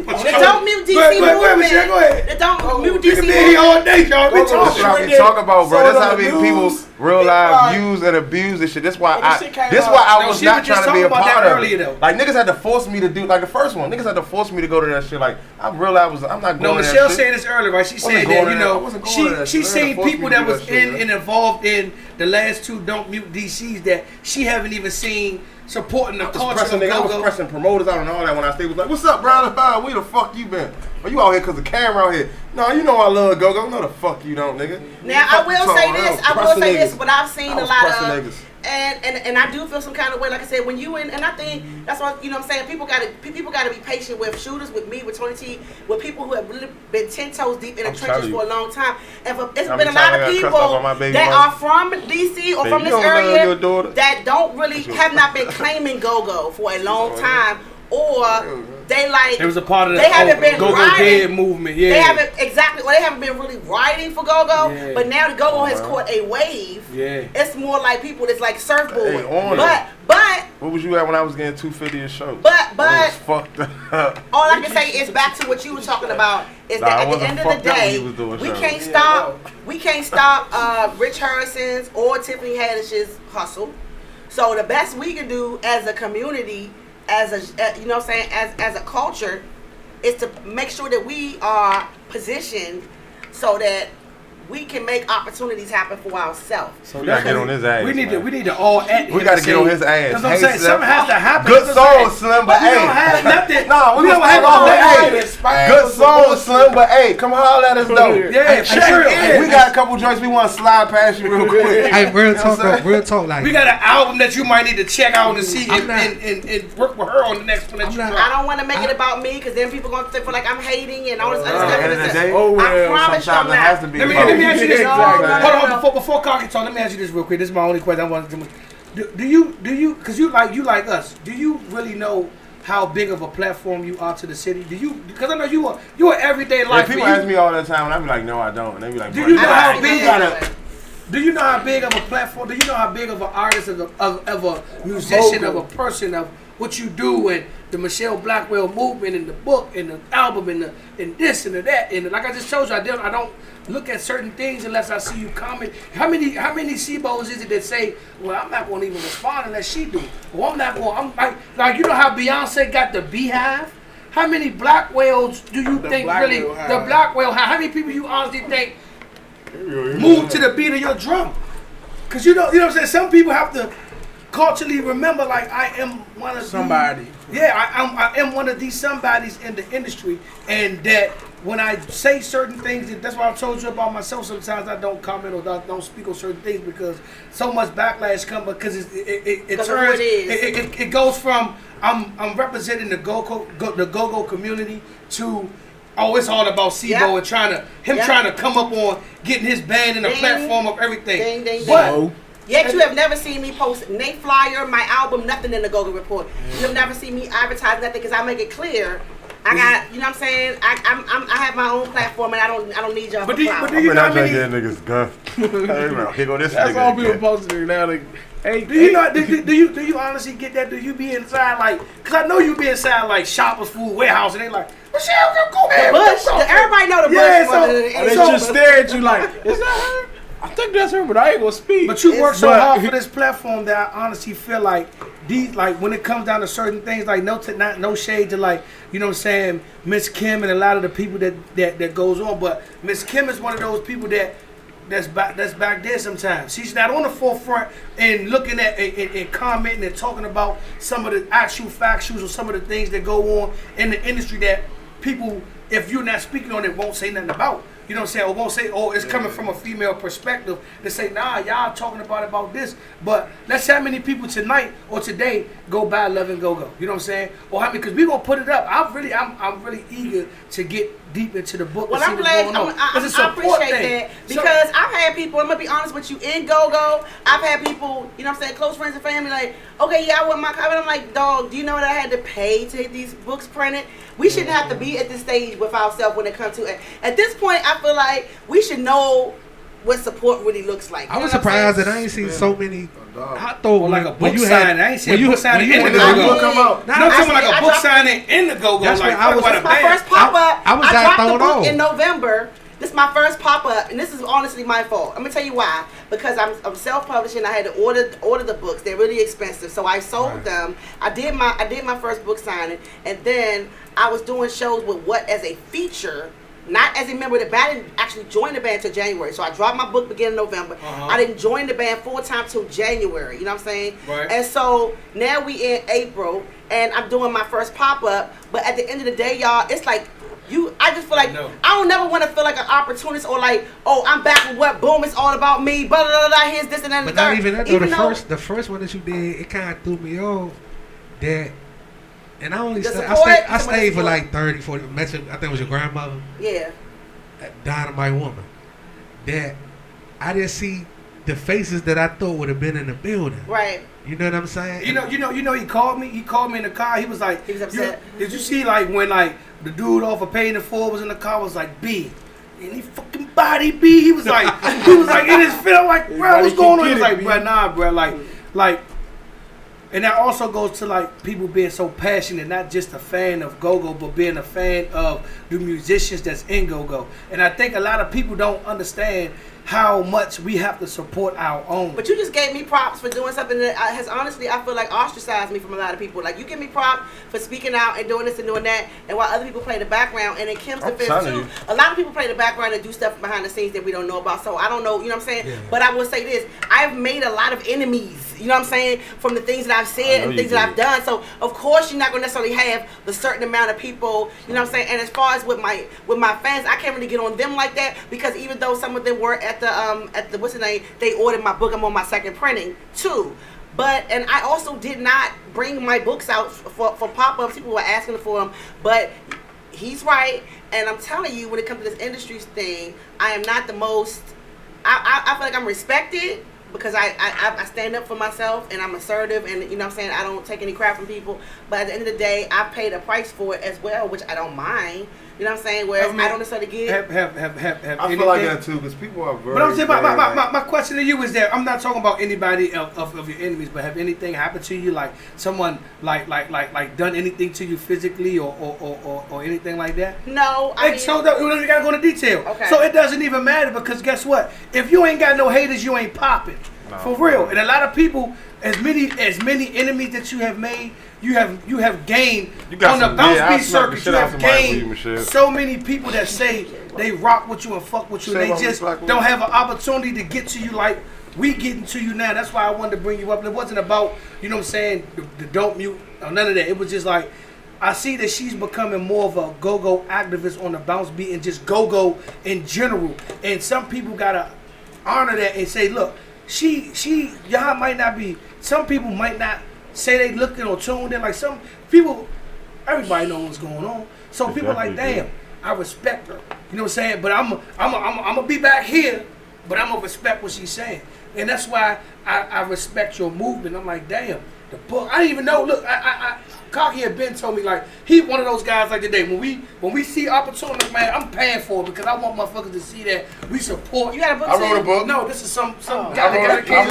The Don't Mute DC movement. Go ahead. The Don't Mute You DC can be here all day, y'all. That's what I be talking about, bro. That's how people real life use and abuse this shit. That's why I was not trying to be a part of it. Like niggas had to force me to do like the first one. Niggas had to force me to go to that shit. Like I realized I'm not going to that shit. No, Michelle said this earlier, right? She said that she seen people that was in and involved in the last two Don't Mute DCs that she haven't even seen supporting the culture of go-go. I was pressing promoters out and all that when I stayed. Was like, what's up, brother? Where the fuck you been? Well, you out here because the camera out here. No, you know I love go-go. No, the fuck you don't, nigga. Now, I will say this. But I've seen a lot of... niggas. And I do feel some kind of way, like I said, when you and I think that's why you know what I'm saying people gotta be patient with shooters, with me, with Tony T, with people who have really been 10 toes deep in the trenches for a long time. And it's been a lot of people that are from DC or from this area that don't really have not been claiming go-go for a long time. Or they like it was a part of they haven't been go-go dead movement. Yeah, they haven't or they haven't been really riding for go-go. Yeah. But now the go-go has caught a wave. Yeah, it's more like people that's like surfboard. But what was you at when I was getting $250 a show? But fucked up. All I can say is back to what you were talking about is that at the end of the day we can't stop Rich Harrison's or Tiffany Haddish's hustle. So the best we can do as a community, as a you know what I'm saying, as a culture, is to make sure that we are positioned so that we can make opportunities happen for ourselves. So we gotta get on his ass. We need to all act. We gotta get on his ass. That's what I'm saying. Something has to happen. Good song, Slim, but hey, we don't have nothing. No, we don't have all that. Good song, Slim, but hey, come holler at us though. Yeah, sure. We got a couple joints we want to slide past you real quick. Hey, real talk. Like we got an album that you might need to check out and see and work with her on the next one that you drop. I don't want to make it about me because then people gonna feel like I'm hating and all this other stuff. At the end of the day, I promise you I'm it has to not. be. Let me ask you this. Exactly. Hold on, before Cocky talk, let me ask you this real quick. This is my only question. I want to. Do you? Because you like us. Do you really know how big of a platform you are to the city? Do you? Because I know you are everyday life. People ask me all the time, and I be like, no, I don't. And they be like, do you know how big? Do you know how big of a platform? Do you know how big of an artist, of a musician, of a person, of what you do, and the Michelle Blackwell movement, and the book, and the album, and this and that, and like I just told you, I don't look at certain things unless I see you comment. How many Sebos is it that say, well, I'm not going to even respond unless she do? Well, I'm not going. I'm like you know how Beyonce got the Beehive. How many Blackwells do you think really the Blackwell? How many people you honestly think move to the beat of your drum? Because you know what I'm saying. Some people have to culturally remember, like, I am one of somebody. I am one of these somebodies in the industry, and that when I say certain things, and that's why I've told you about myself. Sometimes I don't comment or don't speak on certain things because so much backlash comes because it goes from I'm representing the go-go community to it's all about Sebo and trying to come up on getting his band in a platform of everything. But yet you have never seen me post Nate Flyer, my album, nothing in the Go-Go Report. You have never seen me advertise nothing because I make it clear. I got, you know what I'm saying? I have my own platform and I don't need y'all. But do you know how many niggas guff? Here go this. That's all people posting now. Hey, do you honestly get that? Do you be inside like? Cause I know you be inside like Shoppers Food Warehouse and they like, Michelle, go ahead. Everybody know the Bush. Yeah, they just stare at you like, is that her? I think that's her, but I ain't gonna speak. But you work so hard for this platform that I honestly feel like these, like when it comes down to certain things, like no shade to like, you know what I'm saying, Miss Kim and a lot of the people that goes on, but Miss Kim is one of those people that's back there sometimes. She's not on the forefront and looking at and commenting and talking about some of the actual factuals or some of the things that go on in the industry that people, if you're not speaking on it, won't say nothing about. You know what I'm saying? Or won't say, it's coming from a female perspective. They say, nah, y'all talking about this. But let's see how many people tonight or today go buy Love and Go-Go. You know what I'm saying? Or how many? Because we gonna put it up. I'm really eager to get deep into the book. Well, I'm glad. I appreciate that because I've had people. I'm gonna be honest with you. In Go-Go, I've had people. You know what I'm saying? Close friends and family. Like, okay, yeah, I want my copy. I'm like, dog, do you know what I had to pay to get these books printed? We shouldn't have to be at this stage with ourselves when it comes to it. At this point, I feel like we should know what support really looks like. I was surprised that I ain't seen so many. I thought like a book signing. I ain't seen a book signing in the Go-Go come out. No, I'm talking like a book signing in the Go-Go. That's like I was my first pop-up. I dropped the book in November. This is my first pop-up, and this is honestly my fault. I'm gonna tell you why. Because I'm self-publishing. I had to order the books. They're really expensive, so I sold them. I did my first book signing, and then I was doing shows with What as a feature. Not as a member of the band. I didn't actually join the band until January. So I dropped my book beginning of November. I didn't join the band full time till January. You know what I'm saying? Right. And so now we in April, and I'm doing my first pop up. But at the end of the day, y'all, it's like I just feel like I don't never want to feel like an opportunist or like, oh, I'm back with what boom, it's all about me. Blah blah blah. Here's this and that. But not even that though. The first one that you did, it kind of threw me off. That. And I stayed for like 30, 40 minutes. I think it was your grandmother. Yeah. That Dynamite Woman. That I didn't see the faces that I thought would have been in the building. Right. You know what I'm saying? You know. He called me. He called me in the car. He was like, he was upset. Did you see like when like the dude off of Paying It Forward was in the car? Was like B. And he fucking body B. He was like in his film like, bro, what's going on? He was like, bro, nah, bro, like. And that also goes to like people being so passionate, not just a fan of Go-Go, but being a fan of the musicians that's in Go-Go. And I think a lot of people don't understand how much we have to support our own. But you just gave me props for doing something that has honestly, I feel like ostracized me from a lot of people. Like you give me props for speaking out and doing this and doing that, and while other people play the background, and in Kim's defense too, a lot of people play the background and do stuff behind the scenes that we don't know about. So I don't know, you know what I'm saying? Yeah. But I will say this, I've made a lot of enemies, you know what I'm saying, from the things that I've said and things that I've done. So of course you're not gonna necessarily have the certain amount of people, you know what I'm saying? And as far as with my fans, I can't really get on them like that because even though some of them were at the what's the name, they ordered my book. I'm on my second printing too. And I also did not bring my books out for pop-ups. People were asking for them, but he's right. And I'm telling you, when it comes to this industry thing, I am not the most. I feel like I'm respected, because I stand up for myself and I'm assertive and you know what I'm saying, I don't take any crap from people. But at the end of the day, I paid a price for it as well, which I don't mind. You know what I'm saying? Whereas I don't necessarily get. I feel like that too, because people are very. But I'm saying my question to you is that I'm not talking about anybody of your enemies, but have anything happened to you, like someone like done anything to you physically or anything like that? No, I mean, so we don't gotta go into detail. Okay. So it doesn't even matter because guess what? If you ain't got no haters, you ain't popping. No, for real. And a lot of people, as many enemies that you have made, you have gained on the BounceBeat circuit. You have gained so many people that say they rock with you and fuck with you. And they just don't have an opportunity to get to you like we getting to you now. That's why I wanted to bring you up. It wasn't about, you know what I'm saying, the don't mute or none of that. It was just like, I see that she's becoming more of a go-go activist on the BounceBeat and just go-go in general. And some people gotta honor that and say, look, y'all might not be, some people might not say they looking or tuned in. Like some people, everybody knows what's going on. So people like, damn, I respect her. You know what I'm saying? But I'm gonna be back here, but I'm gonna respect what she's saying. And that's why I respect your movement. I'm like, damn, the book. I didn't even know. Look, Cocky had been told me like he one of those guys like today. When we see opportunity, man, I'm paying for it because I want motherfuckers to see that we support. You got a book? I wrote a book. No, this is some guy that got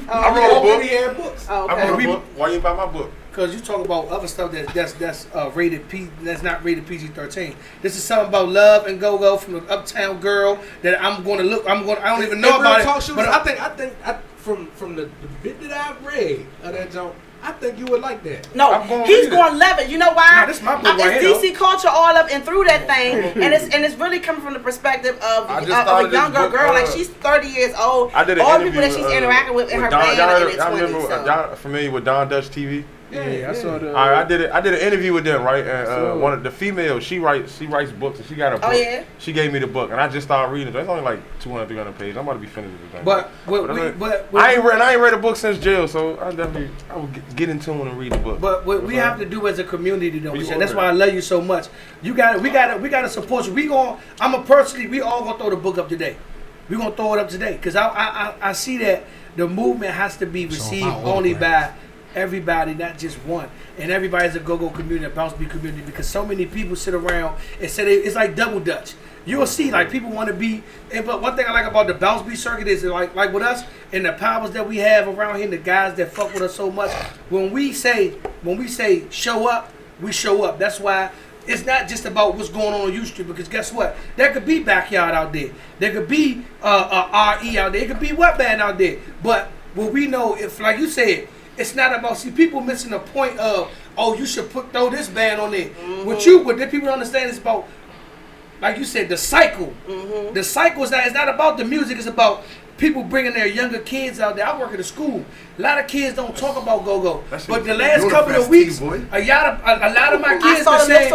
I wrote a book. He had books. Oh, okay. I wrote a book. Why you buy my book? Because you talk about other stuff that's rated P, that's not rated PG-13. This is something about love and go from the Uptown Girl that I'm going to look. I don't even know about it. But I think from the bit that I've read of that joke, I think you would like that. No, he's going to love it. You know why? No, this is my book right it's here, DC culture all up and through that thing, and it's really coming from the perspective of a younger girl. Like she's 30 years old. I did an all the interview people that she's interacting with in her band are in their 20s. Y'all familiar with Don Dutch TV? Yeah, I saw the. All right, I did an interview with them, right? And one of the females, she writes books, and she got a book. Oh yeah. She gave me the book, and I just started reading it. It's only like 200, 300 pages. I'm about to be finished with the thing. But I ain't read a book since jail, so I will get into it and read the book. But what we have to do as a community, though, that's why I love you so much. We gotta support you. We all gonna throw the book up today. We gonna throw it up today because I see that the movement has to be received only by everybody, not just one. And everybody's a go-go community, a BounceBeat community, because so many people sit around and say it's like double dutch. You'll see, like, people want to be, but one thing I like about the BounceBeat circuit is like with us and the powers that we have around here, and the guys that fuck with us so much. When we say show up, we show up. That's why it's not just about what's going on U Street, because guess what? There could be Backyard out there. There could be RE out there. It could be Wet Band out there. But what we know, if like you said, it's not about, see, people missing the point of, oh, you should throw this band on there. Mm-hmm. What the people don't understand is about, like you said, the cycle. Mm-hmm. The cycle is it's not about the music, it's about people bringing their younger kids out there. I work at a school. A lot of kids don't talk about go-go. But the last couple of weeks, a lot of my kids are saying,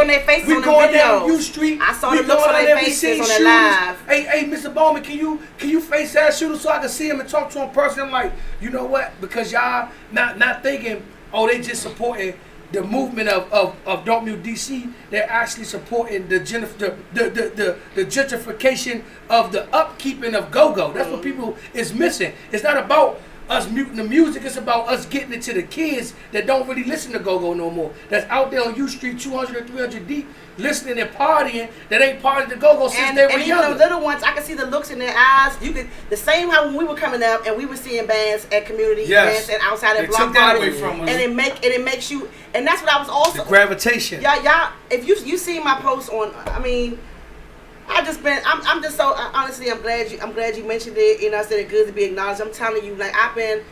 we going down U Street. I saw the looks on their faces on the live. Hey, Mr. Bowman, can you face that shooter so I can see him and talk to him personally? I'm like, you know what? Because y'all not thinking, oh, they just supporting the movement of Don't Mute DC. They're actually supporting the gentrification of the upkeeping of go-go. That's what people is missing. It's not about us muting the music. It's about us getting it to the kids that don't really listen to go-go no more. That's out there on U Street 200 or 300 deep, listening and partying, that ain't part of the go-go since they were younger. And even the little ones, I can see the looks in their eyes. You could, the same how when we were coming up and we were seeing bands at community events and outside at block parties, and it makes you, and that's what I was also, the gravitation. Y'all, if you see my post on, I mean, I'm just so honestly, I'm glad you mentioned it. You know, I said it's good to be acknowledged. I'm telling you, like I've been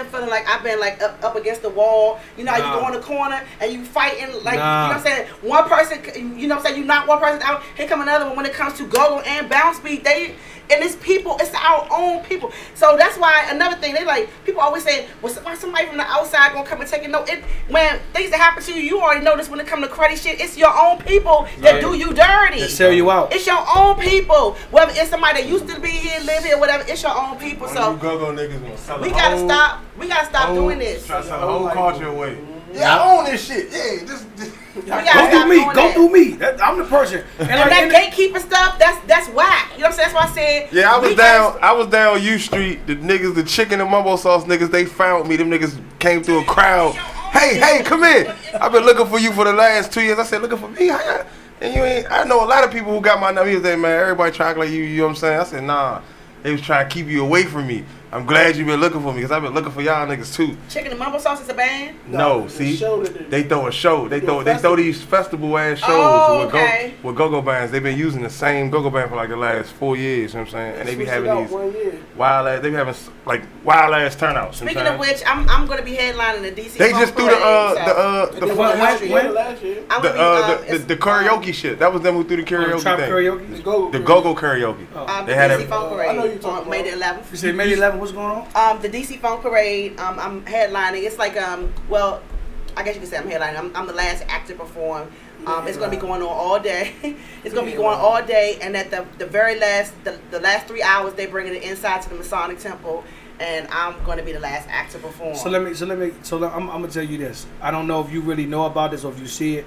feeling like I've been like up against the wall. You know, you go in the corner and you fighting like you know what I'm saying. One person, you know what I'm saying, you knock one person out. Here come another one. When it comes to go-go and BounceBeat, it's people. It's our own people. So that's why another thing they like. People always say, "Well, why somebody from the outside gonna come and take it?" No, when things that happen to you, you already know this. When it comes to credit shit, it's your own people that do you dirty. They sell you out. It's your own people. Whether it's somebody that used to be here, live here, whatever, it's your own people. So go-go niggas gonna sell we gotta stop. We gotta stop doing this. Try to sell the whole culture away. Yeah, I own this shit. Yeah, just Go through me. Go through me. I'm the person. And that gatekeeper stuff, that's whack. You know what I'm saying? That's why I said. Yeah, I was down U Street. The niggas, the chicken and mumbo sauce niggas, they found me. Them niggas came through a crowd. Hey, come in. I've been looking for you for the last 2 years. I said, looking for me? And you ain't. I know a lot of people who got my number. He was like, man, everybody trying like you. You know what I'm saying? I said, nah. They was trying to keep you away from me. I'm glad you been looking for me because I've been looking for y'all niggas too. Chicken and mumbo sauce is a band? No, see, they throw a show. They throw these festival ass shows with go-go bands. They've been using the same go-go band for like the last 4 years. You know what I'm saying? And they be having these wild ass. They be having like wild ass turnouts. Speaking of which, I'm gonna be headlining the DC. They just threw the karaoke shit. That was them who threw the karaoke thing. The go-go karaoke. They had DC Funk Parade. I know you talking May the 11th. You said May the 11th. What's going on? The DC Funk Parade. I'm headlining. It's like well, I guess you could say I'm headlining. I'm the last act to perform. It's gonna be going on all day. It's gonna be going all day, and at the very last, the last 3 hours, they bring it inside to the Masonic Temple, and I'm gonna be the last act to perform. I'm gonna tell you this. I don't know if you really know about this or if you see it.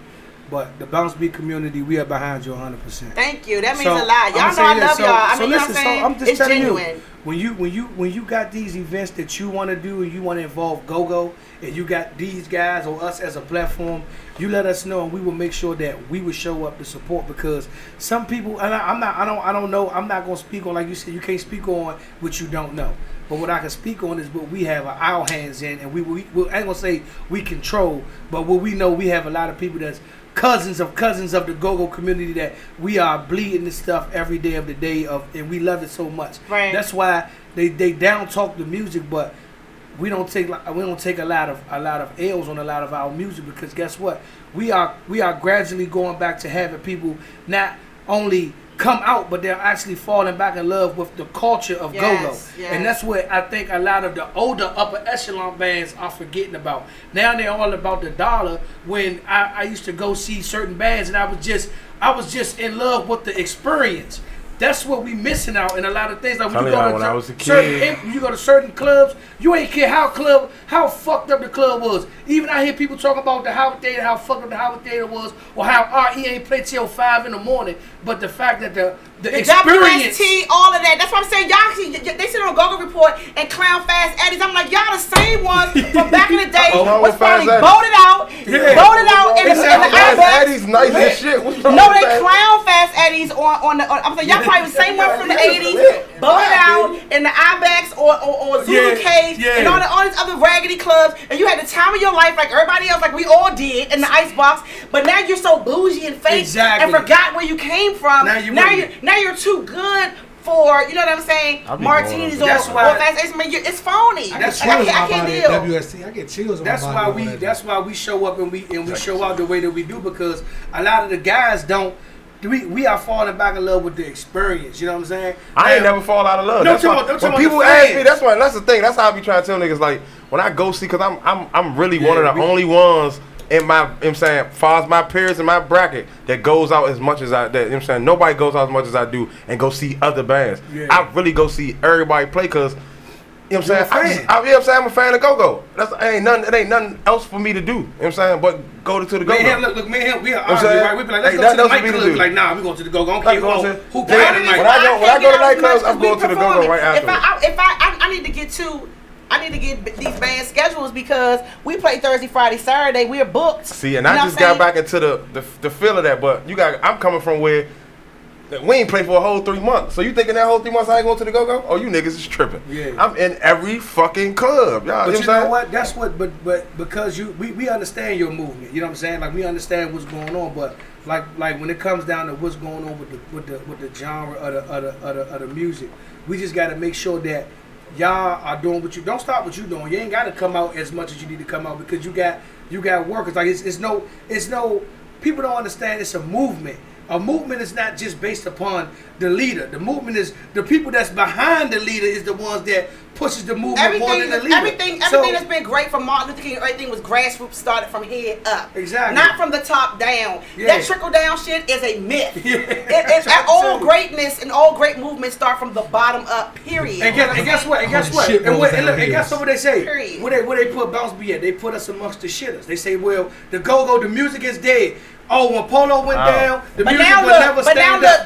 But the BounceBeat community, we are behind you 100%. Thank you. That means a lot. Y'all know I love y'all. I mean, you know what I'm saying? I'm just telling genuine. You, when you got these events that you want to do and you want to involve go-go, and you got these guys or us as a platform, you let us know and we will make sure that we will show up to support, because some people, and I don't know, I'm not gonna speak on, like you said, you can't speak on what you don't know. But what I can speak on is what we have our hands in, and we I ain't gonna say we control, but what we know, we have a lot of people that's cousins of the go-go community that we are bleeding this stuff every day of the day of, and we love it so much. Right. That's why they down talk the music, but we don't take a lot of L's on a lot of our music, because guess what? We are gradually going back to having people not only come out, but they're actually falling back in love with the culture of go-go. Yes. And that's what I think a lot of the older upper echelon bands are forgetting about. Now they're all about the dollar, when I used to go see certain bands and I was just in love with the experience. That's what we missing out in a lot of things. Like when you go to certain clubs, you ain't care how fucked up the club was. Even I hear people talking about the Howard Theater, how fucked up the Howard Theater was, or how RE ain't played till 5 in the morning. But the fact that the experience, WST, all of that. That's what I'm saying. Y'all, they sit on Go-Go Report and clown Fast Eddies. I'm like, y'all the same ones from back in the day was probably voted out in the Fast Eddies nice as shit. No, they clown Fast Eddies on the. I'm saying y'all probably the same one from the 80s, voted out in the Ibex or Zulu Cage and all these other raggedy clubs, and you had the time of your life like everybody else, like we all did in the Icebox. But now you're so bougie and fake and forgot where you came from. Now you're too good for, you know what I'm saying, martinis or Fast Eddies. It's phony. I can't deal. WST, I get chills. That's why we show up and we show out the way that we do, because a lot of the guys don't. We are falling back in love with the experience. You know what I'm saying? I ain't never fall out of love. When people ask me, that's the thing. That's how I be trying to tell niggas, like, when I go see, because I'm really one of the only ones in my, you know what I'm saying, far as my peers in my bracket that goes out as much as I, that, you know what I'm saying, nobody goes out as much as I do and go see other bands. Yeah. I really go see everybody play, because, you know what I'm saying, you know what I'm saying, I'm a fan of go-go. It ain't nothing else for me to do, you know what I'm saying, but go to the go-go. Look, me and him, we are arguing, right? We be like, let's go to the nightclub. Like, nah, we going to the go-go. I don't care who playing tonight. When I go to nightclubs, I'm going to the go-go right after. I need to get these band schedules, because we play Thursday, Friday, Saturday. We're booked. See, and I just got back into the feel of that, but I'm coming from where we ain't play for a whole 3 months. So you thinking that whole 3 months I ain't going to the go-go? Oh, you niggas is tripping. Yeah. I'm in every fucking club. Y'all, but you know what? That's what, but because we understand your movement. You know what I'm saying? Like, we understand what's going on, but like when it comes down to what's going on with the genre of the music, we just got to make sure that y'all are doing what you don't stop what you doing. You ain't got to come out as much as you need to come out, because you got workers. Like, it's no people don't understand it's a movement. A movement is not just based upon the leader. The movement is the people that's behind the leader is the ones that pushes the movement more than the leader. Everything that's been great from Martin Luther King, everything was grassroots, started from head up. Exactly. Not from the top down. Yeah. That trickle down shit is a myth. Yeah. All greatness and all great movements start from the bottom up, period. And guess what? And guess what? And guess what they say? Period. Where they put BounceBeat at? They put us amongst the shitters. They say, well, the go-go, the music is dead. Oh, when Polo went down, the music would never stand up.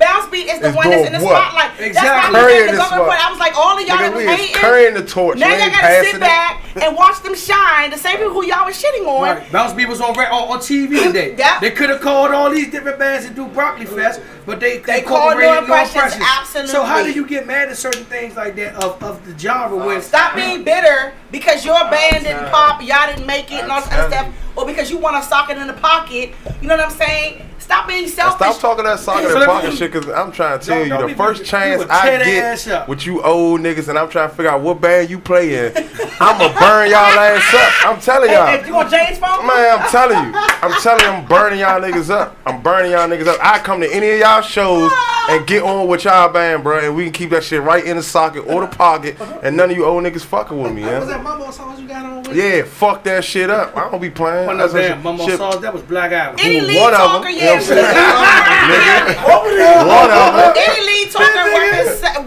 BounceBeat is the one that's in the spotlight. Exactly. That's why we I was like, all of y'all that was hating. Carrying the torch. Now y'all gotta sit back and watch them shine. The same people who y'all was shitting on. Right. BounceBeat was on TV today. Yep. They could have called all these different bands and do Broccoli Fest, but they called no impressions. Absolutely. So how do you get mad at certain things like that of the genre? When stop being bitter because your band didn't pop, y'all didn't make it, and all that kind of stuff, or because you want a socket in the pocket. You know what I'm saying? Stop being selfish. Stop talking that socket and pocket shit, because I'm trying to tell you, the first chance I get with you old niggas and I'm trying to figure out what band you play in, I'm going to burn y'all ass up. I'm telling y'all. Hey, you want James phone? Man, I'm telling you. I'm burning y'all niggas up. I'm burning y'all niggas up. I come to any of y'all shows and get on with y'all band, bro, and we can keep that shit right in the socket or the pocket, and none of you old niggas fucking with me, Was yeah? that Mama songs you got on with? Yeah, fuck that shit up. I don't be playing. One of them Mama Sauce, that was Black Island. Any lead One of talker, them, yeah. One of them. Any lead talker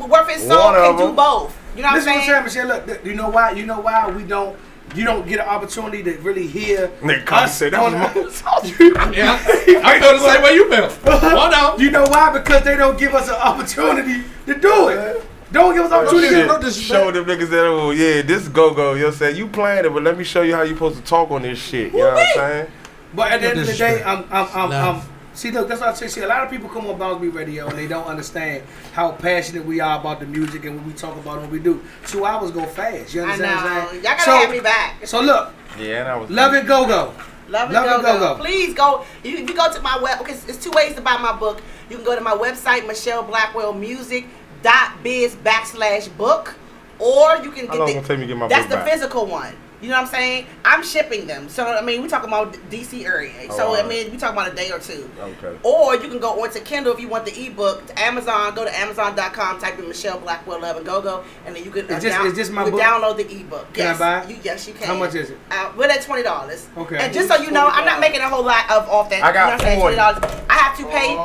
worth his song can do both. You know what I'm This is what saying? I'm saying. Look, you know why? You know why we don't. You don't get an opportunity to really hear. Nigga, come say that was Mama Sauce. Yeah, I feel the same way you feel. One of them. You know why? Because they don't give us an opportunity to do it. Don't give us an opportunity. Show them niggas that, oh yeah, this go-go. You'll say, you playing it, but let me show you how you supposed to talk on this shit. You know what I'm saying? But at the end of the day, I'm see, look, that's what I say. See, a lot of people come on BounceBeat Radio and they don't understand how passionate we are about the music and what we talk about and what we do. 2 hours go fast. You understand what I'm saying? Y'all gotta have me back. So look, Yeah, that was Love It Go-Go. Love it, go. Please go. You go to my web. Okay, it's 2 ways to buy my book. You can go to my website, MichelleBlackwellMusic.biz/book, or you can How long get it take me to get my that's book the back? physical one. You know what I'm saying? I'm shipping them. So, I mean, we talking about DC area. So, I mean, we talking about a day or two. Okay. Or you can go onto Kindle if you want the ebook. To Amazon, go to Amazon.com, type in Michelle Blackwell Love and Go-Go, and then you can Is this my book? download the ebook. Can I buy it? Yes, you can. How much is it? We're at $20. Okay. And just so you know, I'm not making a whole lot off that. I got you know what I'm saying, $20. I have to pay.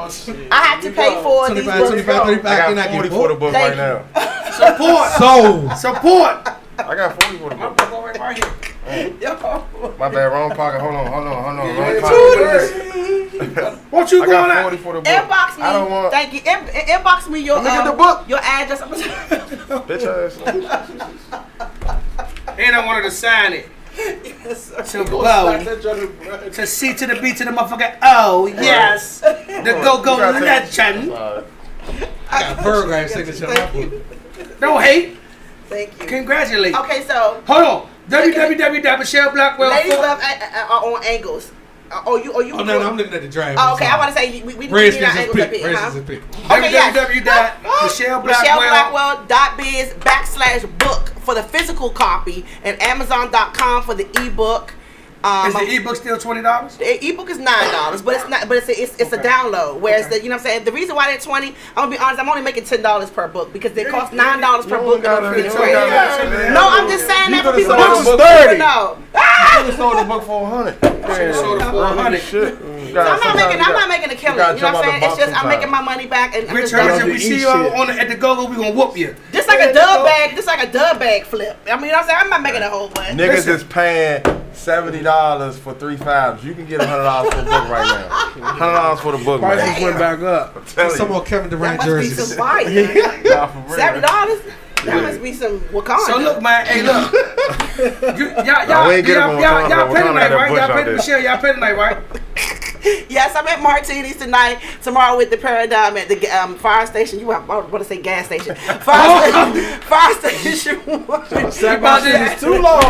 I have to pay for these 25, books. 25, 35. I Then got I 40 get for the book Thank right you. now. Support. I got 40 for the book. Right here. My bad, wrong pocket. Hold on. Wrong pocket. What you I going got at? 40 for the book. Inbox me. I don't want. Thank you. Inbox me your Look at the book. your address. Bitch ass. And I wanted to sign it. To bow. To C to the B to the motherfucker. Oh, yes. The Go-Go legend. I got a paragraph signature on my book. Don't hate. Thank you. Congratulate. Okay, so Hold on. www.michelleblackwell. ladies love on angles. Oh no, I'm looking at the draft. Oh, okay, I want to say we need Redskins our is angles up pick. here. Redskins is pick. Okay, yes. MichelleBlackwell.biz/book for the physical copy and Amazon.com for the ebook. Is the ebook still $20? The ebook is $9, but it's not. But it's a download. Whereas the you know what I'm saying, the reason why they're $20, I'm gonna be honest, I'm only making $10 per book because they cost $9 per book. No, I'm just saying that for people the who book don't know. You could sold the book for $100. Sold it for $100. Shit. So I'm not making a killing. You know what I'm saying? It's just I'm making my money back and I'm Rich just Herman, if we see you at the Go-Go, we gonna whoop you. just like a dub bag. Just like a dub bag flip. I mean, you know what I'm saying? I'm not making a whole bunch. Niggas is paying $70 for 3 5s. You can get $100 for the book right now. $100 for the book, man. Prices went back up. I'm telling Some you. more Kevin That Durant must be jerseys. some fire. Nah, for real. $70? That must be some Wakanda. So look, man. Hey, look. Nah, we ain't get it from Y'all Wakanda. pay Wakanda tonight, had that right? bush Y'all out pay there. Michelle. Y'all pay tonight, right? Yes, I'm at Martini's tonight. Tomorrow with the Paradigm at the fire station. I want to say gas station. Fire station. It's too long. We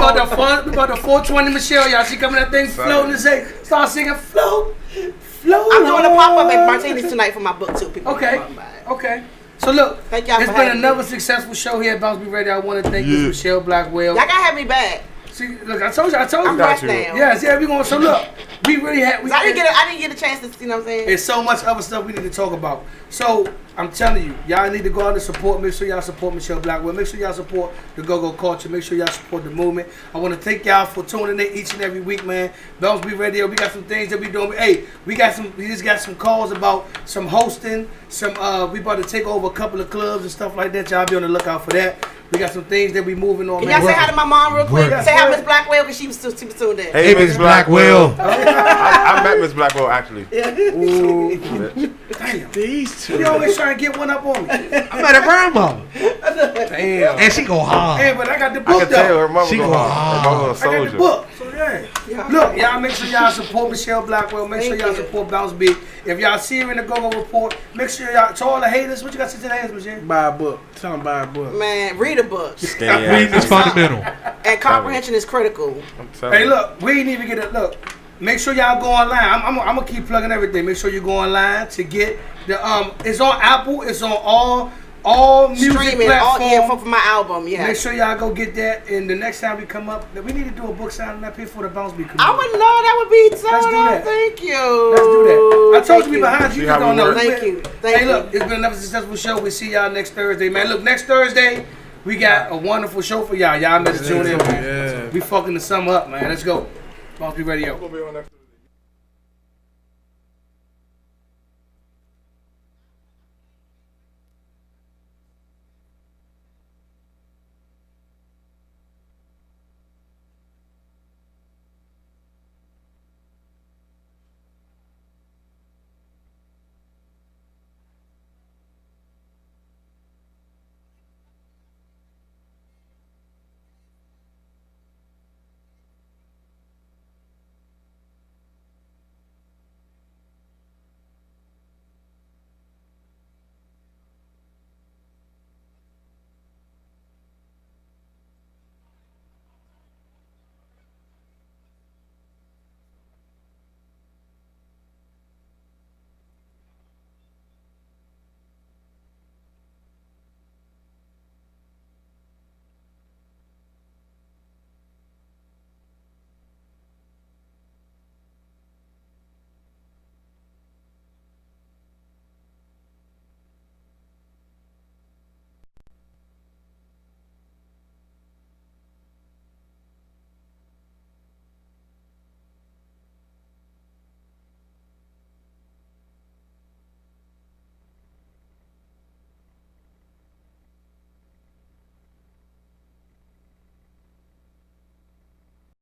got the 420 Michelle, y'all. She coming that thing floating and say, start singing float. I'm doing a pop up at Martini's tonight for my book too. People Okay. can come by. Okay. So look, Thank y'all it's for been having another me. successful show here at BounceBeat Radio. I want to thank Miss Michelle Blackwell. Y'all gotta have me back. See, look, I told you. I'm got back you. now. Yes, yeah, we going. So look, we really had. I didn't get a chance to, you know what I'm saying? There's so much other stuff we need to talk about. So I'm telling you, y'all need to go out and support. Make sure y'all support Michelle Blackwell. Make sure y'all support the go-go culture. Make sure y'all support the movement. I want to thank y'all for tuning in each and every week, man. BounceBeat Radio. We got some things that we doing. Hey, we just got some calls about some hosting. We about to take over a couple of clubs and stuff like that. Y'all be on the lookout for that. We got some things that we moving on. Can y'all say hi to my mom real quick? Work. Say hi to Miss Blackwell because she was tuned in. Hey, Miss Blackwell. Blackwell. I met Miss Blackwell actually. Ooh, Damn. these two. You always trying to get one up on me. I met her grandma. Damn. And she go hard. Hey, but I got the I book can tell though. her mama She go go hard. hard. Her mama a I got the soldier. book. So yeah. Look, y'all make sure y'all support Michelle Blackwell. Make sure Thank y'all you. support BounceBeat. If y'all see her in the Go-Go Report, make sure y'all, to all the haters, what you got to say to the haters, Michelle? Buy a book. Tell them buy a book. Man, read a book. Reading is fundamental. And comprehension is critical. Hey, Hey, look, we ain't even get it. Look, make sure y'all go online. I'm gonna keep plugging everything. Make sure you go online to get the It's on Apple. It's on all music Streaming, platforms. for my album, yeah. Make sure y'all go get that. And the next time we come up, we need to do a book signing up here for the BounceBeat community. I would know that would be so Let's do that. Thank you. Let's do that. I told Thank you we behind you. You See just how don't we know. work? Thank you. Thank Hey, you. look, it's been another successful show. We see y'all next Thursday, man. Look, next Thursday, we got a wonderful show for y'all. Y'all better tune in, man. Yeah. We fucking the sum up, man. Let's go. BounceBeat Radio. We'll be on next.